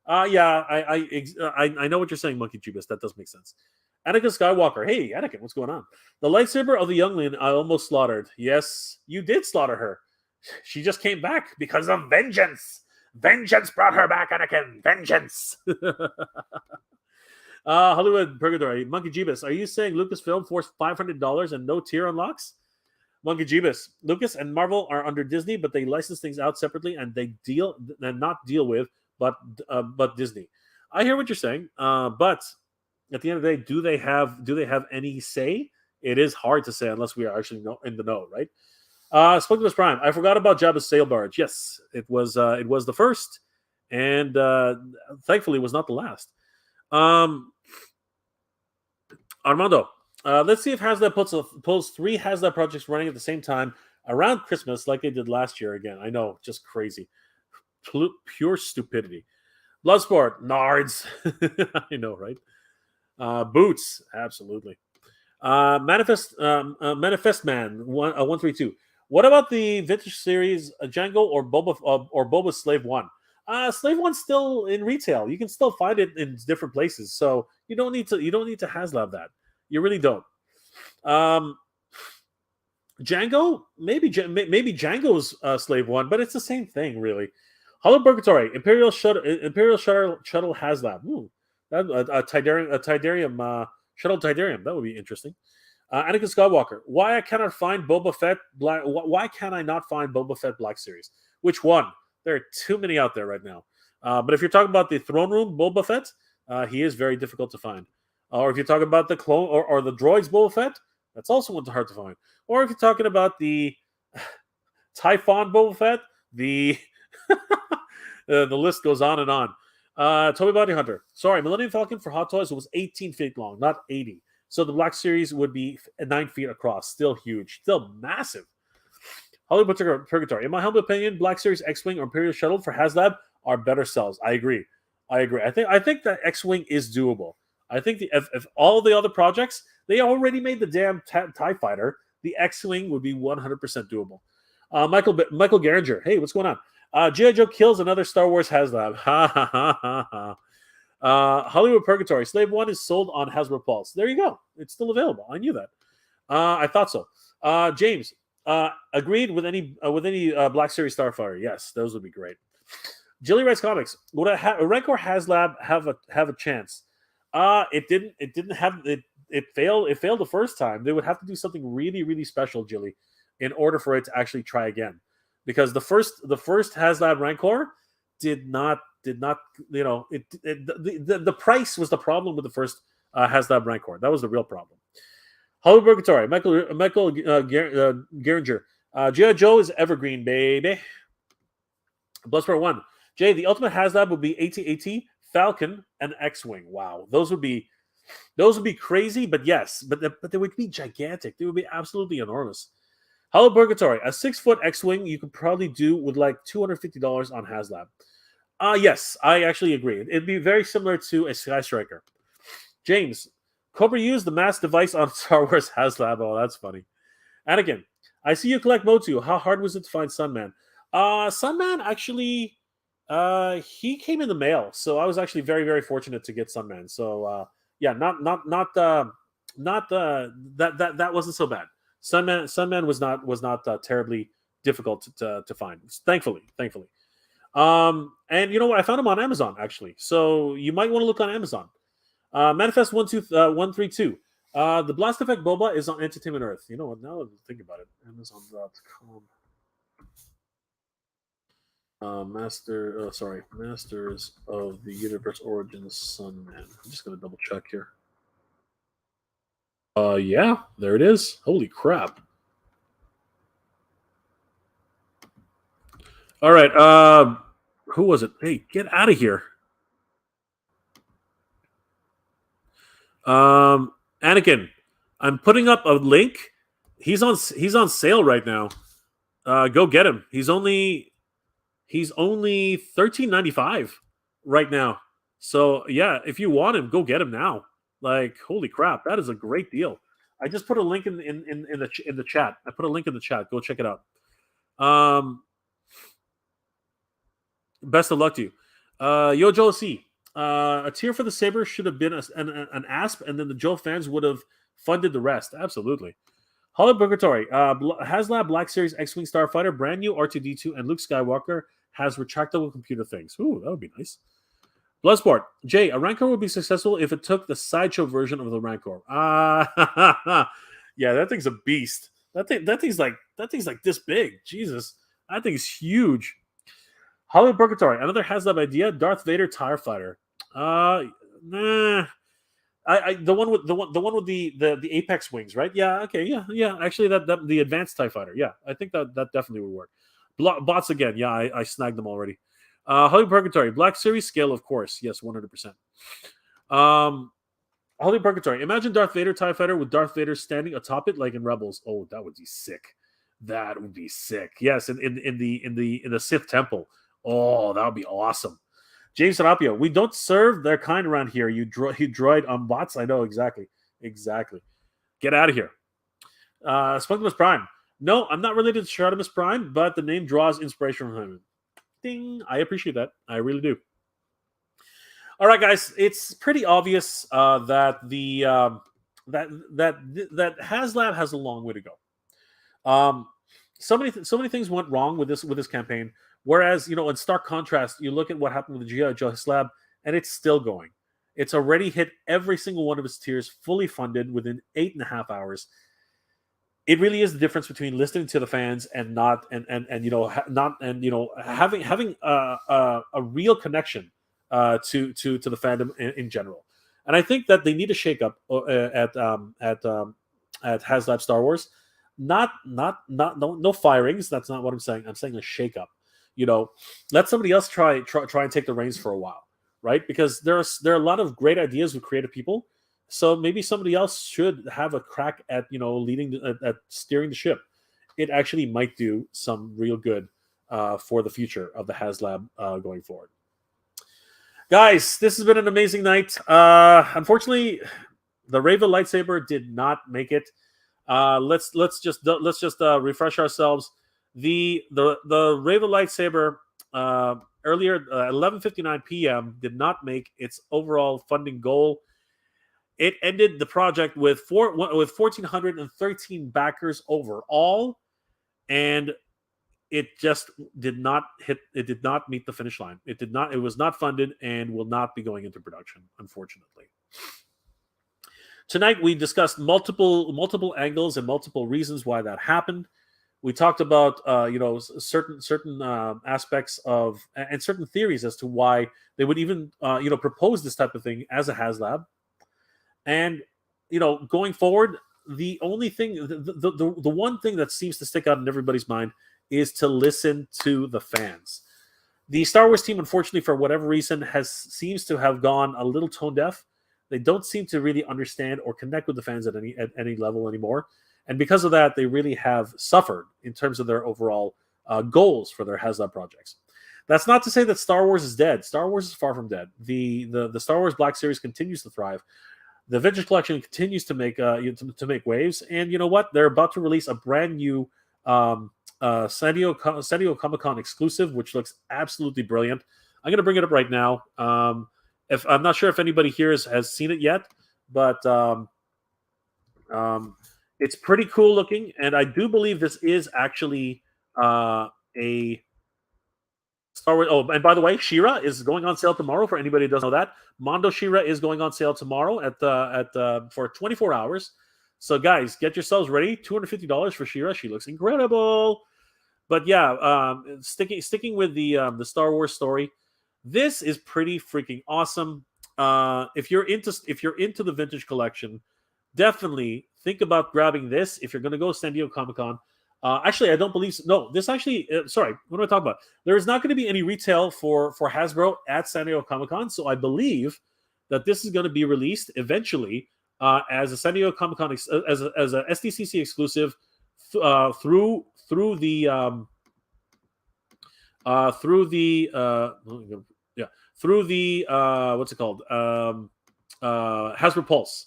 Yeah, I know what you're saying, Monkey Jubis. That does make sense. Anakin Skywalker. Hey, Anakin, what's going on? The lightsaber of the youngling I almost slaughtered. Yes, you did slaughter her. She just came back because of vengeance. Vengeance brought her back, Anakin. Vengeance. Hollywood Purgatory. Monkey Jeebus, are you saying Lucasfilm forced $500 and no tier unlocks? Monkey Jeebus. Lucas and Marvel are under Disney, but they license things out separately and they deal and not deal with, but Disney. I hear what you're saying, but at the end of the day, do they have any say? It is hard to say unless we are actually in the know, right? Splinterless Prime. I forgot about Jabba's sail barge. Yes, it was the first, and thankfully, it was not the last. Armando, let's see if Haslab pulls 3 Haslab projects running at the same time around Christmas, like they did last year. Again, I know, just crazy, pure stupidity. Bloodsport, Nards. I know, right? Boots, absolutely. Manifest Man 132. What about the vintage series Django or Boba Slave 1? Slave 1's still in retail. You can still find it in different places. So you don't need to Haslab that. You really don't. Django, maybe Django's Slave 1, but it's the same thing, really. Hollow Purgatory, Imperial Shuttle Haslab. Ooh, that a Tidarium Shuttle Tidarium. That would be interesting. Anakin Skywalker. Why can't I not find Boba Fett Black Series? Which one? There are too many out there right now. But if you're talking about the Throne Room Boba Fett, he is very difficult to find. Or if you're talking about the clone or the droids Boba Fett, that's also hard to find. Or if you're talking about the Typhon Boba Fett, the list goes on and on. Toby Bounty Hunter. Sorry, Millennium Falcon for Hot Toys was 18 feet long, not 80. So the Black Series would be 9 feet across. Still huge. Still massive. Hollywood Purgatory. In my humble opinion, Black Series X-Wing or Imperial Shuttle for Haslab are better sells. I agree. I think that X-Wing is doable. I think if all the other projects, they already made the damn TIE Fighter, the X-Wing would be 100% doable. Michael Geringer. Hey, what's going on? G.I. Joe kills another Star Wars Haslab. Ha ha ha ha ha. Hollywood Purgatory. Slave 1 is sold on Hasbro Pulse. There you go. It's still available. I knew that. I thought so. James, agreed with any Black Series Starfighter. Yes, those would be great. Jilly Rice Comics. Would a Rancor Haslab have a chance? It didn't have it. It failed. It failed the first time. They would have to do something really, really special, Jilly, in order for it to actually try again. Because the first Haslab Rancor did not the price was the problem with the first Haslab Rancor. That was the real problem. Hollywood Purgatory. Michael Geringer. G.I. Joe is evergreen, baby. Bloodsport 1. Jay, the ultimate Haslab would be AT-AT, Falcon, and X-Wing. Wow. Those would be crazy, but yes. But they would be gigantic. They would be absolutely enormous. Hollow Purgatory. A 6-foot X-Wing you could probably do with like $250 on Haslab. Yes, I actually agree. It'd be very similar to a Sky Striker. James, Cobra used the mass device on Star Wars Haslab. Oh, that's funny. Anakin, I see you collect Motu. How hard was it to find Sunman? Sunman actually, he came in the mail, so I was actually very, very fortunate to get Sunman. So yeah, that wasn't so bad. Sunman was not terribly difficult to find. Thankfully. And you know what? I found him on Amazon actually, so you might want to look on Amazon. Manifest 132. The Blast Effect Boba is on Entertainment Earth. You know what? Now that I think about it, Amazon.com. Masters of the Universe Origins Sunman. I'm just gonna double check here. Yeah, there it is. Holy crap! All right. Who was it? Hey, get out of here. Anakin, I'm putting up a link. He's on sale right now. Go get him. He's only $13.95 right now. So yeah, if you want him, go get him now. Like, holy crap, that is a great deal. I just put a link in the chat. I put a link in the chat. Go check it out. Best of luck to you. Yo, Joe C. A tier for the Saber should have been an ASP, and then the Joe fans would have funded the rest. Absolutely. Hollow Purgatory. Haslab Black Series X-Wing Starfighter, brand new R2-D2, and Luke Skywalker has retractable computer things. Ooh, that would be nice. Bloodsport. Jay, a Rancor would be successful if it took the sideshow version of the Rancor. Yeah, that thing's a beast. That thing's like this big. Jesus, that thing's huge. Hollywood Purgatory. Another Haslab idea. Darth Vader TIE Fighter. Nah. The one with the apex wings, right? Yeah, okay, yeah. Actually, that the advanced TIE Fighter. Yeah, I think that definitely would work. Bots again. Yeah, I snagged them already. Holy Purgatory, Black Series scale, of course. Yes, 100%. Holy Purgatory. Imagine Darth Vader TIE Fighter with Darth Vader standing atop it, like in Rebels. Oh, that would be sick. That would be sick. Yes, in the Sith Temple. Oh, that would be awesome. James Serapio, we don't serve their kind around here. You droid on bots. I know exactly. Get out of here. Spunkimus Prime. No, I'm not related to Stratimus Prime, but the name draws inspiration from him. Ding. I appreciate that. I really do. All right, guys. It's pretty obvious that the that Haslab has a long way to go. So many things went wrong with this campaign. Whereas, in stark contrast, you look at what happened with the G.I. Joe Haslab, and it's still going. It's already hit every single one of its tiers, fully funded within 8.5 hours. It really is the difference between listening to the fans and having a real connection to the fandom in general. And I think that they need a shakeup at Haslab Star Wars. No firings. That's not what I'm saying. I'm saying a shakeup. Let somebody else try and take the reins for a while, right? Because there are a lot of great ideas with creative people. So maybe somebody else should have a crack at leading at steering the ship. It actually might do some real good for the future of the Haslab going forward. Guys, this has been an amazing night. Unfortunately, the Reva lightsaber did not make it. Let's just refresh ourselves. The Reva lightsaber earlier 11:59 p.m. did not make its overall funding goal. It ended the project with 1,413 backers overall, and it just did not hit. It did not meet the finish line. It did not. It was not funded and will not be going into production, unfortunately. Tonight we discussed multiple angles and multiple reasons why that happened. We talked about certain aspects of and certain theories as to why they would even propose this type of thing as a Haslab. And going forward, the only thing, the one thing that seems to stick out in everybody's mind is to listen to the fans. The Star Wars team, unfortunately, for whatever reason, seems to have gone a little tone deaf. They don't seem to really understand or connect with the fans at any level anymore. And because of that, they really have suffered in terms of their overall goals for their Haslab projects. That's not to say that Star Wars is dead. Star Wars is far from dead. The Star Wars Black Series continues to thrive. The Vintage Collection continues to make waves. And you know what? They're about to release a brand new San Diego Comic-Con exclusive, which looks absolutely brilliant. I'm going to bring it up right now. If I'm not sure if anybody here has seen it yet, but it's pretty cool looking, and I do believe this is actually a Star Wars. Oh, and by the way, She-Ra is going on sale tomorrow. For anybody who doesn't know that, Mondo She-Ra is going on sale tomorrow for 24 hours. So guys, get yourselves ready. $250 for She-Ra. She looks incredible. But yeah, sticking with the Star Wars story, this is pretty freaking awesome. If you're into the Vintage Collection, definitely think about grabbing this if you're going to go to San Diego Comic-Con. Actually, I don't believe so. No, this actually, sorry, what am I talking about? There is not going to be any retail for Hasbro at San Diego Comic-Con, so I believe that this is going to be released eventually as a San Diego Comic-Con, as a SDCC exclusive through the what's it called? Hasbro Pulse.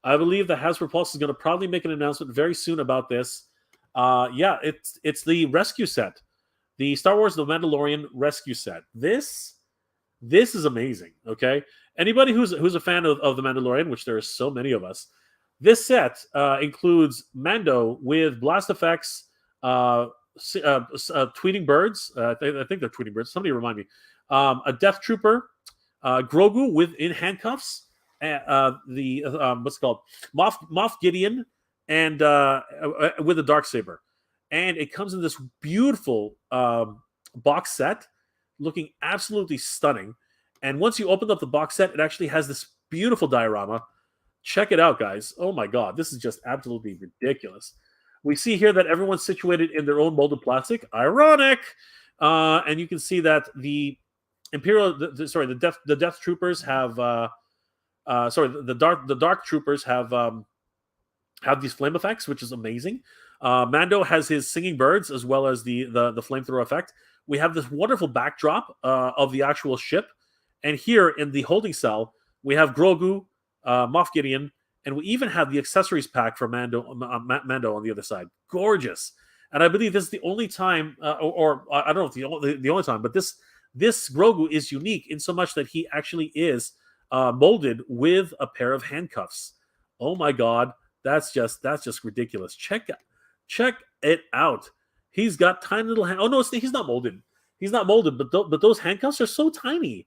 I believe that Hasbro Pulse is going to probably make an announcement very soon about this. Yeah, it's the rescue set, the Star Wars The Mandalorian rescue set. This is amazing. Okay, anybody who's a fan of The Mandalorian, which there are so many of us, this set includes Mando with blast effects, tweeting birds. I think they're tweeting birds. Somebody remind me. A Death Trooper, Grogu in handcuffs, the what's it called, Moff Gideon, and with a Darksaber, and it comes in this beautiful box set, looking absolutely stunning. And once you open up the box set, it actually has this beautiful diorama. Check it out, guys. Oh my god, this is just absolutely ridiculous. We see here that everyone's situated in their own molded plastic. Ironic. And you can see that the Imperial, the Death Troopers have, the Dark Troopers have these flame effects, which is amazing. Mando has his singing birds as well as the flamethrower effect. We have this wonderful backdrop of the actual ship, and here in the holding cell we have Grogu, Moff Gideon, and we even have the accessories pack for Mando on the other side. Gorgeous. And I believe this is the only time, or I don't know if the only time, but this Grogu is unique in so much that he actually is molded with a pair of handcuffs. Oh my god, that's just ridiculous. Check it out. He's got tiny little hands. Oh no, he's not molded. He's not molded, but those handcuffs are so tiny.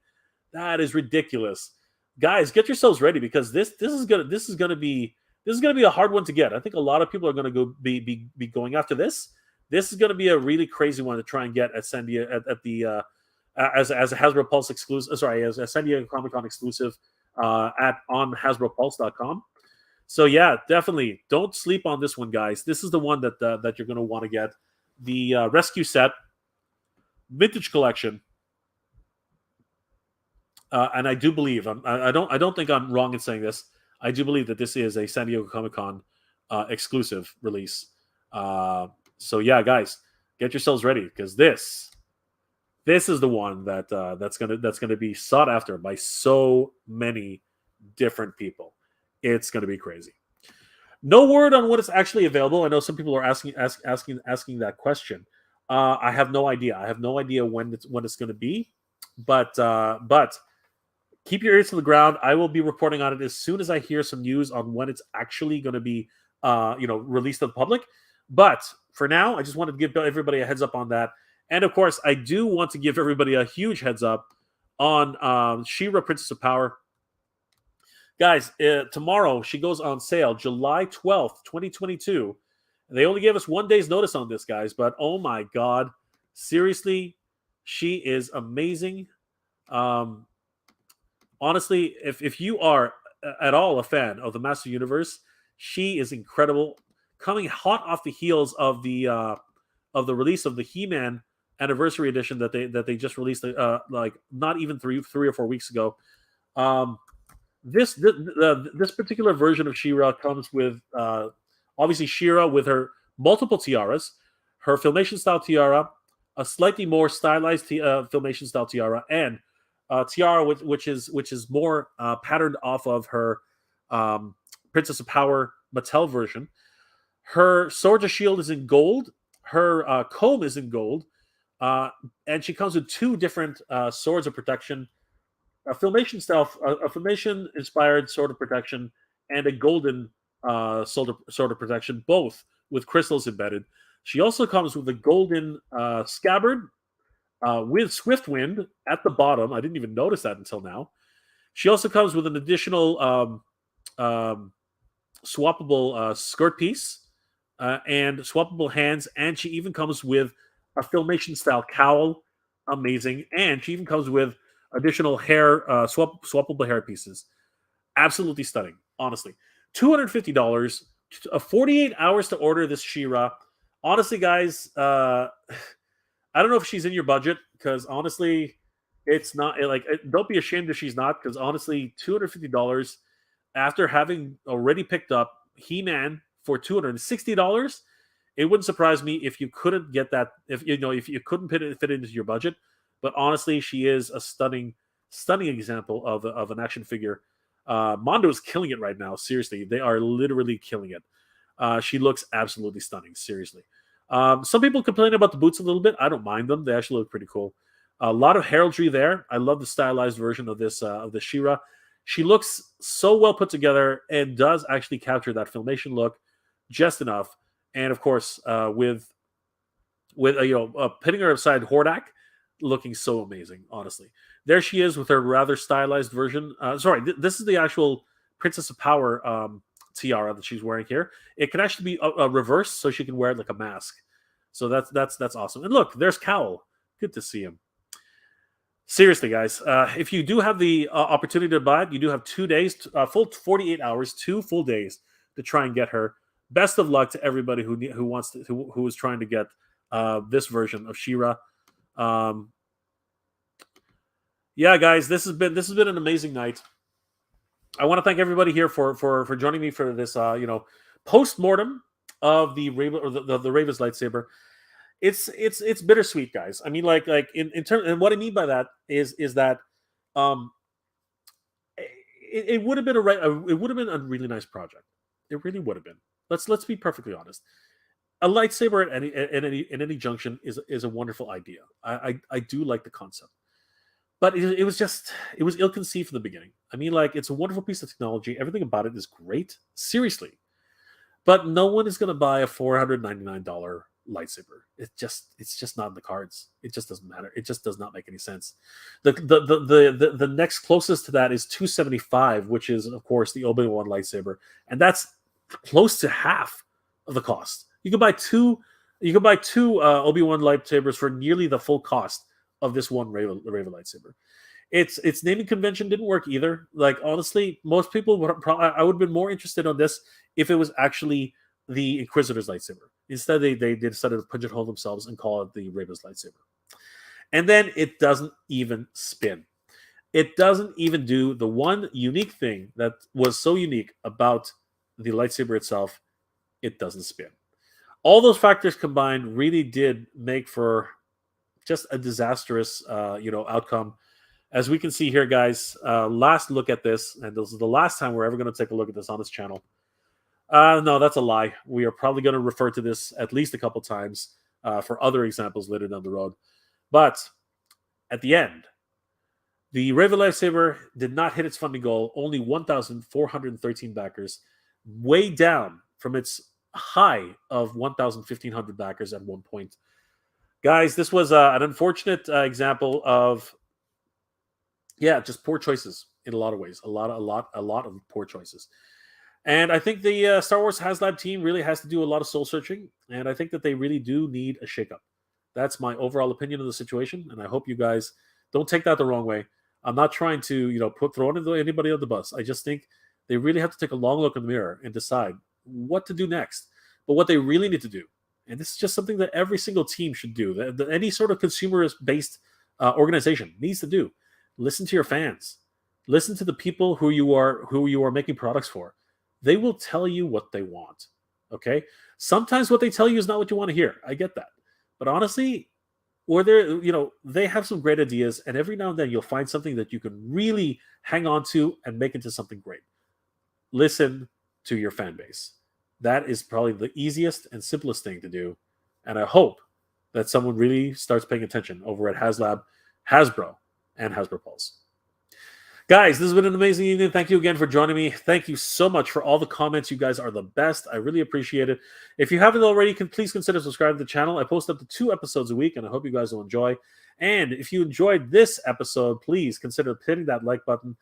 That is ridiculous. Guys, get yourselves ready, because this is gonna be a hard one to get. I think a lot of people are gonna be going after this. This is gonna be a really crazy one to try and get at San Diego at the as a Hasbro Pulse exclusive. Sorry, as a San Diego Comic-Con exclusive on HasbroPulse.com. So yeah, definitely don't sleep on this one, guys. This is the one that you're gonna want to get. The rescue set, vintage collection. And I do believe I don't think I'm wrong in saying this. I do believe that this is a San Diego Comic-Con exclusive release. So yeah, guys, get yourselves ready, because this is the one that's gonna be sought after by so many different people. It's gonna be crazy. No word on when it's actually available. I know some people are asking that question. I have no idea. I have no idea when it's going to be, but keep your ears to the ground. I will be reporting on it as soon as I hear some news on when it's actually going to be, released to the public. But for now, I just wanted to give everybody a heads up on that. And of course, I do want to give everybody a huge heads up on She-Ra, Princess of Power. Guys, tomorrow she goes on sale, July 12th, 2022. They only gave us 1 day's notice on this, guys, but oh my god, seriously, she is amazing. Honestly, if you are at all a fan of the Master Universe, she is incredible. Coming hot off the heels of the release of the He-Man Anniversary Edition that they just released, like not even three or 4 weeks ago. This particular version of She-Ra comes with obviously She-Ra with her multiple tiaras, her Filmation style tiara, a slightly more stylized Filmation style tiara, and tiara which is more patterned off of her Princess of Power Mattel version. Her sword to shield is in gold. Her comb is in gold, and she comes with two different swords of protection. A Filmation style, a Filmation inspired sword of protection, and a golden sword of protection, both with crystals embedded. She also comes with a golden scabbard with Swift Wind at the bottom. I didn't even notice that until now. She also comes with an additional swappable skirt piece and swappable hands, and she even comes with a Filmation style cowl. Amazing. And she even comes with additional hair swappable hair pieces. Absolutely stunning, honestly. $250, 48 hours to order this She-Ra. Honestly, guys, I don't know if she's in your budget, because honestly, it's not don't be ashamed if she's not, because honestly, $250 after having already picked up He-Man for $260, it wouldn't surprise me if you couldn't get that, if you couldn't fit it into your budget. But honestly, she is a stunning example of an action figure. Mondo is killing it right now. Seriously, they are literally killing it. She looks absolutely stunning. Seriously. Some people complain about the boots a little bit. I don't mind them. They actually look pretty cool. A lot of heraldry there. I love the stylized version of this She-Ra. She looks so well put together and does actually capture that Filmation look just enough. And of course, with pitting her beside Hordak, looking so amazing, honestly. There she is with her rather stylized version. Sorry, this is the actual Princess of Power tiara that she's wearing here. It can actually be a reverse, so she can wear it like a mask. So that's awesome. And look, there's Cowl. Good to see him. Seriously, guys, if you do have the opportunity to buy it, you do have 2 days, full 48 hours, 2 full days to try and get her. Best of luck to everybody who wants to who is trying to get this version of She-Ra. Yeah, guys, this has been an amazing night. I want to thank everybody here for joining me for this post-mortem of the Reva or the Reva's lightsaber. It's bittersweet, guys. I mean, like in terms, and what I mean by that is that it would have been a really nice project. It really would have been. Let's be perfectly honest. A lightsaber at any junction is a wonderful idea. I do like the concept, but it was ill conceived from the beginning. I mean, like, it's a wonderful piece of technology. Everything about it is great, seriously, but no one is going to buy a $499 lightsaber. It's just not in the cards. It just doesn't matter. It just does not make any sense. The next closest to that is $275, which is of course the Obi-Wan lightsaber, and that's close to half of the cost. You can buy two Obi-Wan lightsabers for nearly the full cost of this one Reva lightsaber. Its naming convention didn't work either. Like, honestly, most people would I would have been more interested on this if it was actually the Inquisitor's lightsaber. Instead, they decided to pigeonhole themselves and call it the Reva's lightsaber. And then it doesn't even spin. It doesn't even do the one unique thing that was so unique about the lightsaber itself. It doesn't spin. All those factors combined really did make for just a disastrous, outcome. As we can see here, guys, last look at this, and this is the last time we're ever going to take a look at this on this channel. No, that's a lie. We are probably going to refer to this at least a couple times for other examples later down the road. But at the end, the Reva lightsaber did not hit its funding goal. Only 1,413 backers, way down from its high of 1,500 backers at one point. Guys, this was an unfortunate example of, just poor choices in a lot of ways. A lot of poor choices. And I think the Star Wars Haslab team really has to do a lot of soul searching, and I think that they really do need a shakeup. That's my overall opinion of the situation, and I hope you guys don't take that the wrong way. I'm not trying to, throw anybody on the bus. I just think they really have to take a long look in the mirror and decide what to do next. But what they really need to do, and this is just something that every single team should do, that any sort of consumerist-based organization needs to do: listen to your fans, listen to the people who you are making products for. They will tell you what they want. Okay, sometimes what they tell you is not what you want to hear. I get that, but honestly, they have some great ideas, and every now and then you'll find something that you can really hang on to and make into something great. Listen to your fan base. That is probably the easiest and simplest thing to do, and I hope that someone really starts paying attention over at Haslab, Hasbro, and Hasbro Pulse. Guys, this has been an amazing evening. Thank you again for joining me. Thank you so much for all the comments. You guys are the best. I really appreciate it. If you haven't already, please consider subscribing to the channel. I post up to 2 episodes a week, and I hope you guys will enjoy. And if you enjoyed this episode, please consider hitting that like button.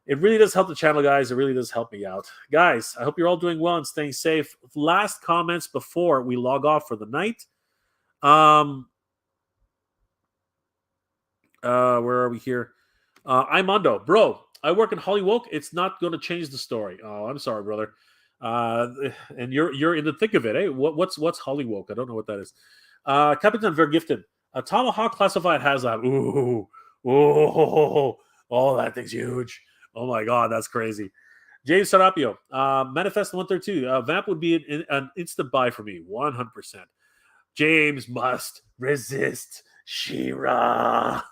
It really does help the channel, guys. It really does help me out. Guys, I hope you're all doing well and staying safe. Last comments before we log off for the night. Where are we here? I'm Mondo. Bro, I work in Hollywood. It's not going to change the story. Oh, I'm sorry, brother. And you're in the thick of it, eh? What's Hollywood? I don't know what that is. Capitan Vergifted. A Tomahawk classified Haslab. Ooh. Oh, that thing's huge. Oh my God, that's crazy. James Serapio. Manifest 132. Vamp would be an instant buy for me. 100%. James must resist She-Ra.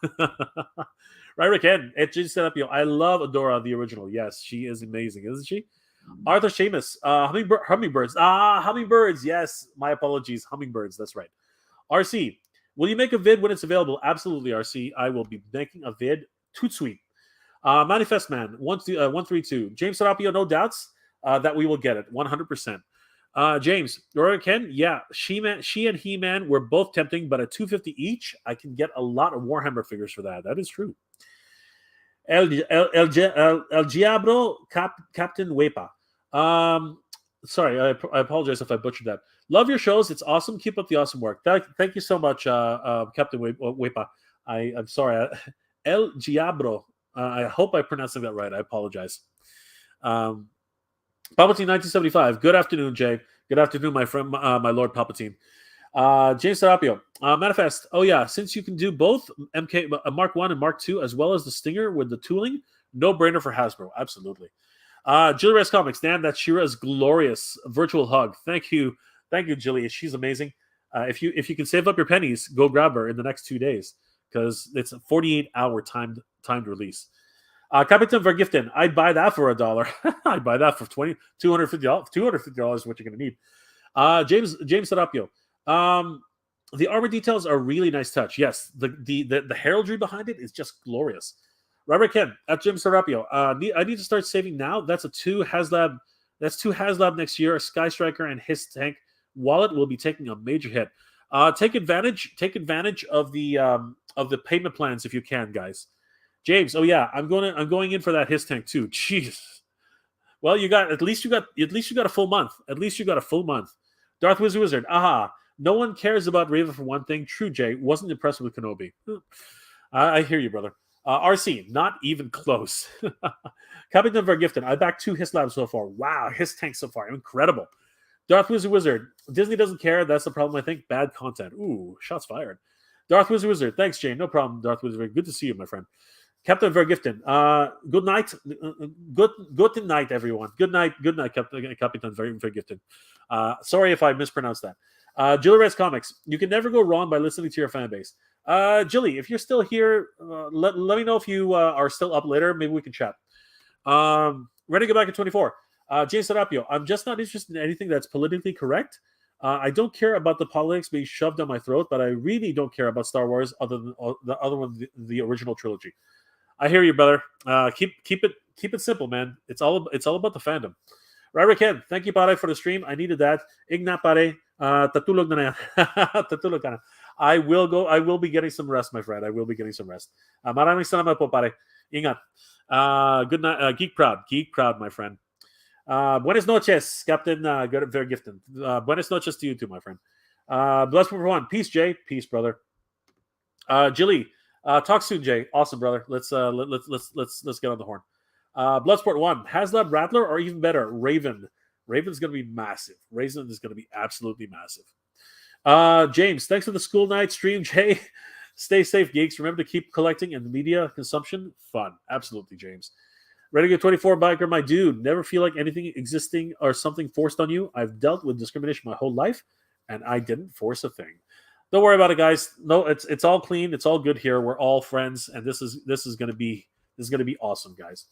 Right, Rick N. James Serapio. I love Adora, the original. Yes, she is amazing, isn't she? Arthur Seamus. Hummingbirds. Hummingbirds. Yes, my apologies. Hummingbirds. That's right. RC. Will you make a vid when it's available? Absolutely, RC. I will be making a vid. Toot sweet. Manifest Man 132. James Serapio, no doubts that we will get it 100%. James, or Ken, yeah, she and He-Man were both tempting, but at $250 each, I can get a lot of Warhammer figures for that. That is true. El Diablo Captain Wepa. Sorry, I apologize if I butchered that. Love your shows. It's awesome. Keep up the awesome work. Thank you so much, Captain Wepa. I'm sorry. El Diablo. I hope I'm pronouncing that right. I apologize. Palpatine 1975. Good afternoon, Jay. Good afternoon, my friend, my Lord Palpatine. James Serapio. Manifest. Oh yeah, since you can do both MK Mark 1 and Mark 2 as well as the Stinger with the tooling, no brainer for Hasbro. Absolutely. Jilly Reyes Comics. Damn, that Shira is glorious. Virtual hug. Thank you, Jilly. She's amazing. If you can save up your pennies, go grab her in the next 2 days because it's a 48-hour timed release. Capitan Vergiften, I'd buy that for $1. I'd buy that for $250. $250 is what you're going to need. James Serapio. The armor details are a really nice touch. Yes, the heraldry behind it is just glorious. Robert Ken at Jim Serapio. I need to start saving now. That's two Haslab next year. A Sky Striker and his tank wallet will be taking a major hit. Take advantage of the payment plans if you can, guys. James, oh yeah, I'm going in for that his tank too. Jeez. Well, at least you got a full month. At least you got a full month. Darth Wizard. Aha. No one cares about Reva for one thing. True, Jay. Wasn't impressed with Kenobi. I hear you, brother. RC, not even close. Captain Vergiften. I backed 2 Haslab so far. Wow, his tank so far. Incredible. Darth Wizard. Disney doesn't care. That's the problem, I think. Bad content. Ooh, shots fired. Darth Wizard. Thanks, Jay. No problem, Darth Wizard. Good to see you, my friend. Captain Vergiften. Good night. Good night, everyone. Good night, Captain Vergiften. Sorry if I mispronounced that. Jilly Reyes Comics. You can never go wrong by listening to your fan base. Jilly, if you're still here, let me know if you are still up later. Maybe we can chat. Ready to go back at 24. James Serapio. I'm just not interested in anything that's politically correct. I don't care about the politics being shoved down my throat, but I really don't care about Star Wars other than the other one, the original trilogy. I hear you, brother. Keep it simple, man. It's all about the fandom. Robert Ken, thank you, pare, for the stream. I needed that. Igna, pare. Tatulog na yan. Tatulog ka na. I will be getting some rest, my friend. I will be getting some rest. Maraming salamat po, pare. Ingat. Good night. Geek proud, my friend. Buenas noches, Captain Vergiften. Buenas noches to you too, my friend. Bloodsport 1. Peace, Jay. Peace, brother. Jilly. Talk soon, Jay. Awesome, brother. Let's get on the horn. Bloodsport 1. Haslab Rattler, or even better, Raven. Raven's going to be massive. Raven is going to be absolutely massive. James, thanks for the school night stream, Jay. Stay safe, geeks. Remember to keep collecting and media consumption fun. Absolutely, James. Renegade 24 biker, my dude. Never feel like anything existing or something forced on you. I've dealt with discrimination my whole life, and I didn't force a thing. Don't worry about it, guys. No, it's all clean. It's all good here. We're all friends, and this is gonna be awesome, guys.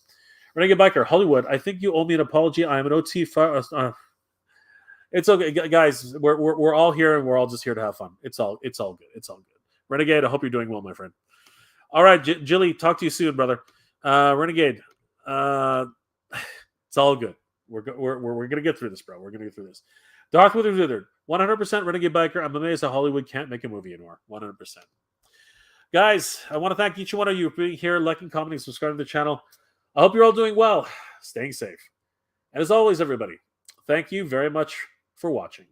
Renegade biker, Hollywood. I think you owe me an apology. I am an OT. It's okay, guys. We're all here, and we're all just here to have fun. It's all good. It's all good. Renegade, I hope you're doing well, my friend. All right, Jilly, talk to you soon, brother. Renegade, it's all good. We're gonna get through this, bro. We're gonna get through this. Darth Wizard, 100% Renegade biker. I'm amazed that Hollywood can't make a movie anymore. 100%. Guys, I want to thank each one of you for being here, liking, commenting, subscribing to the channel. I hope you're all doing well, staying safe. And as always, everybody, thank you very much for watching.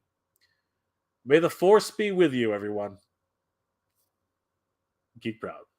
May the Force be with you, everyone. Geek proud.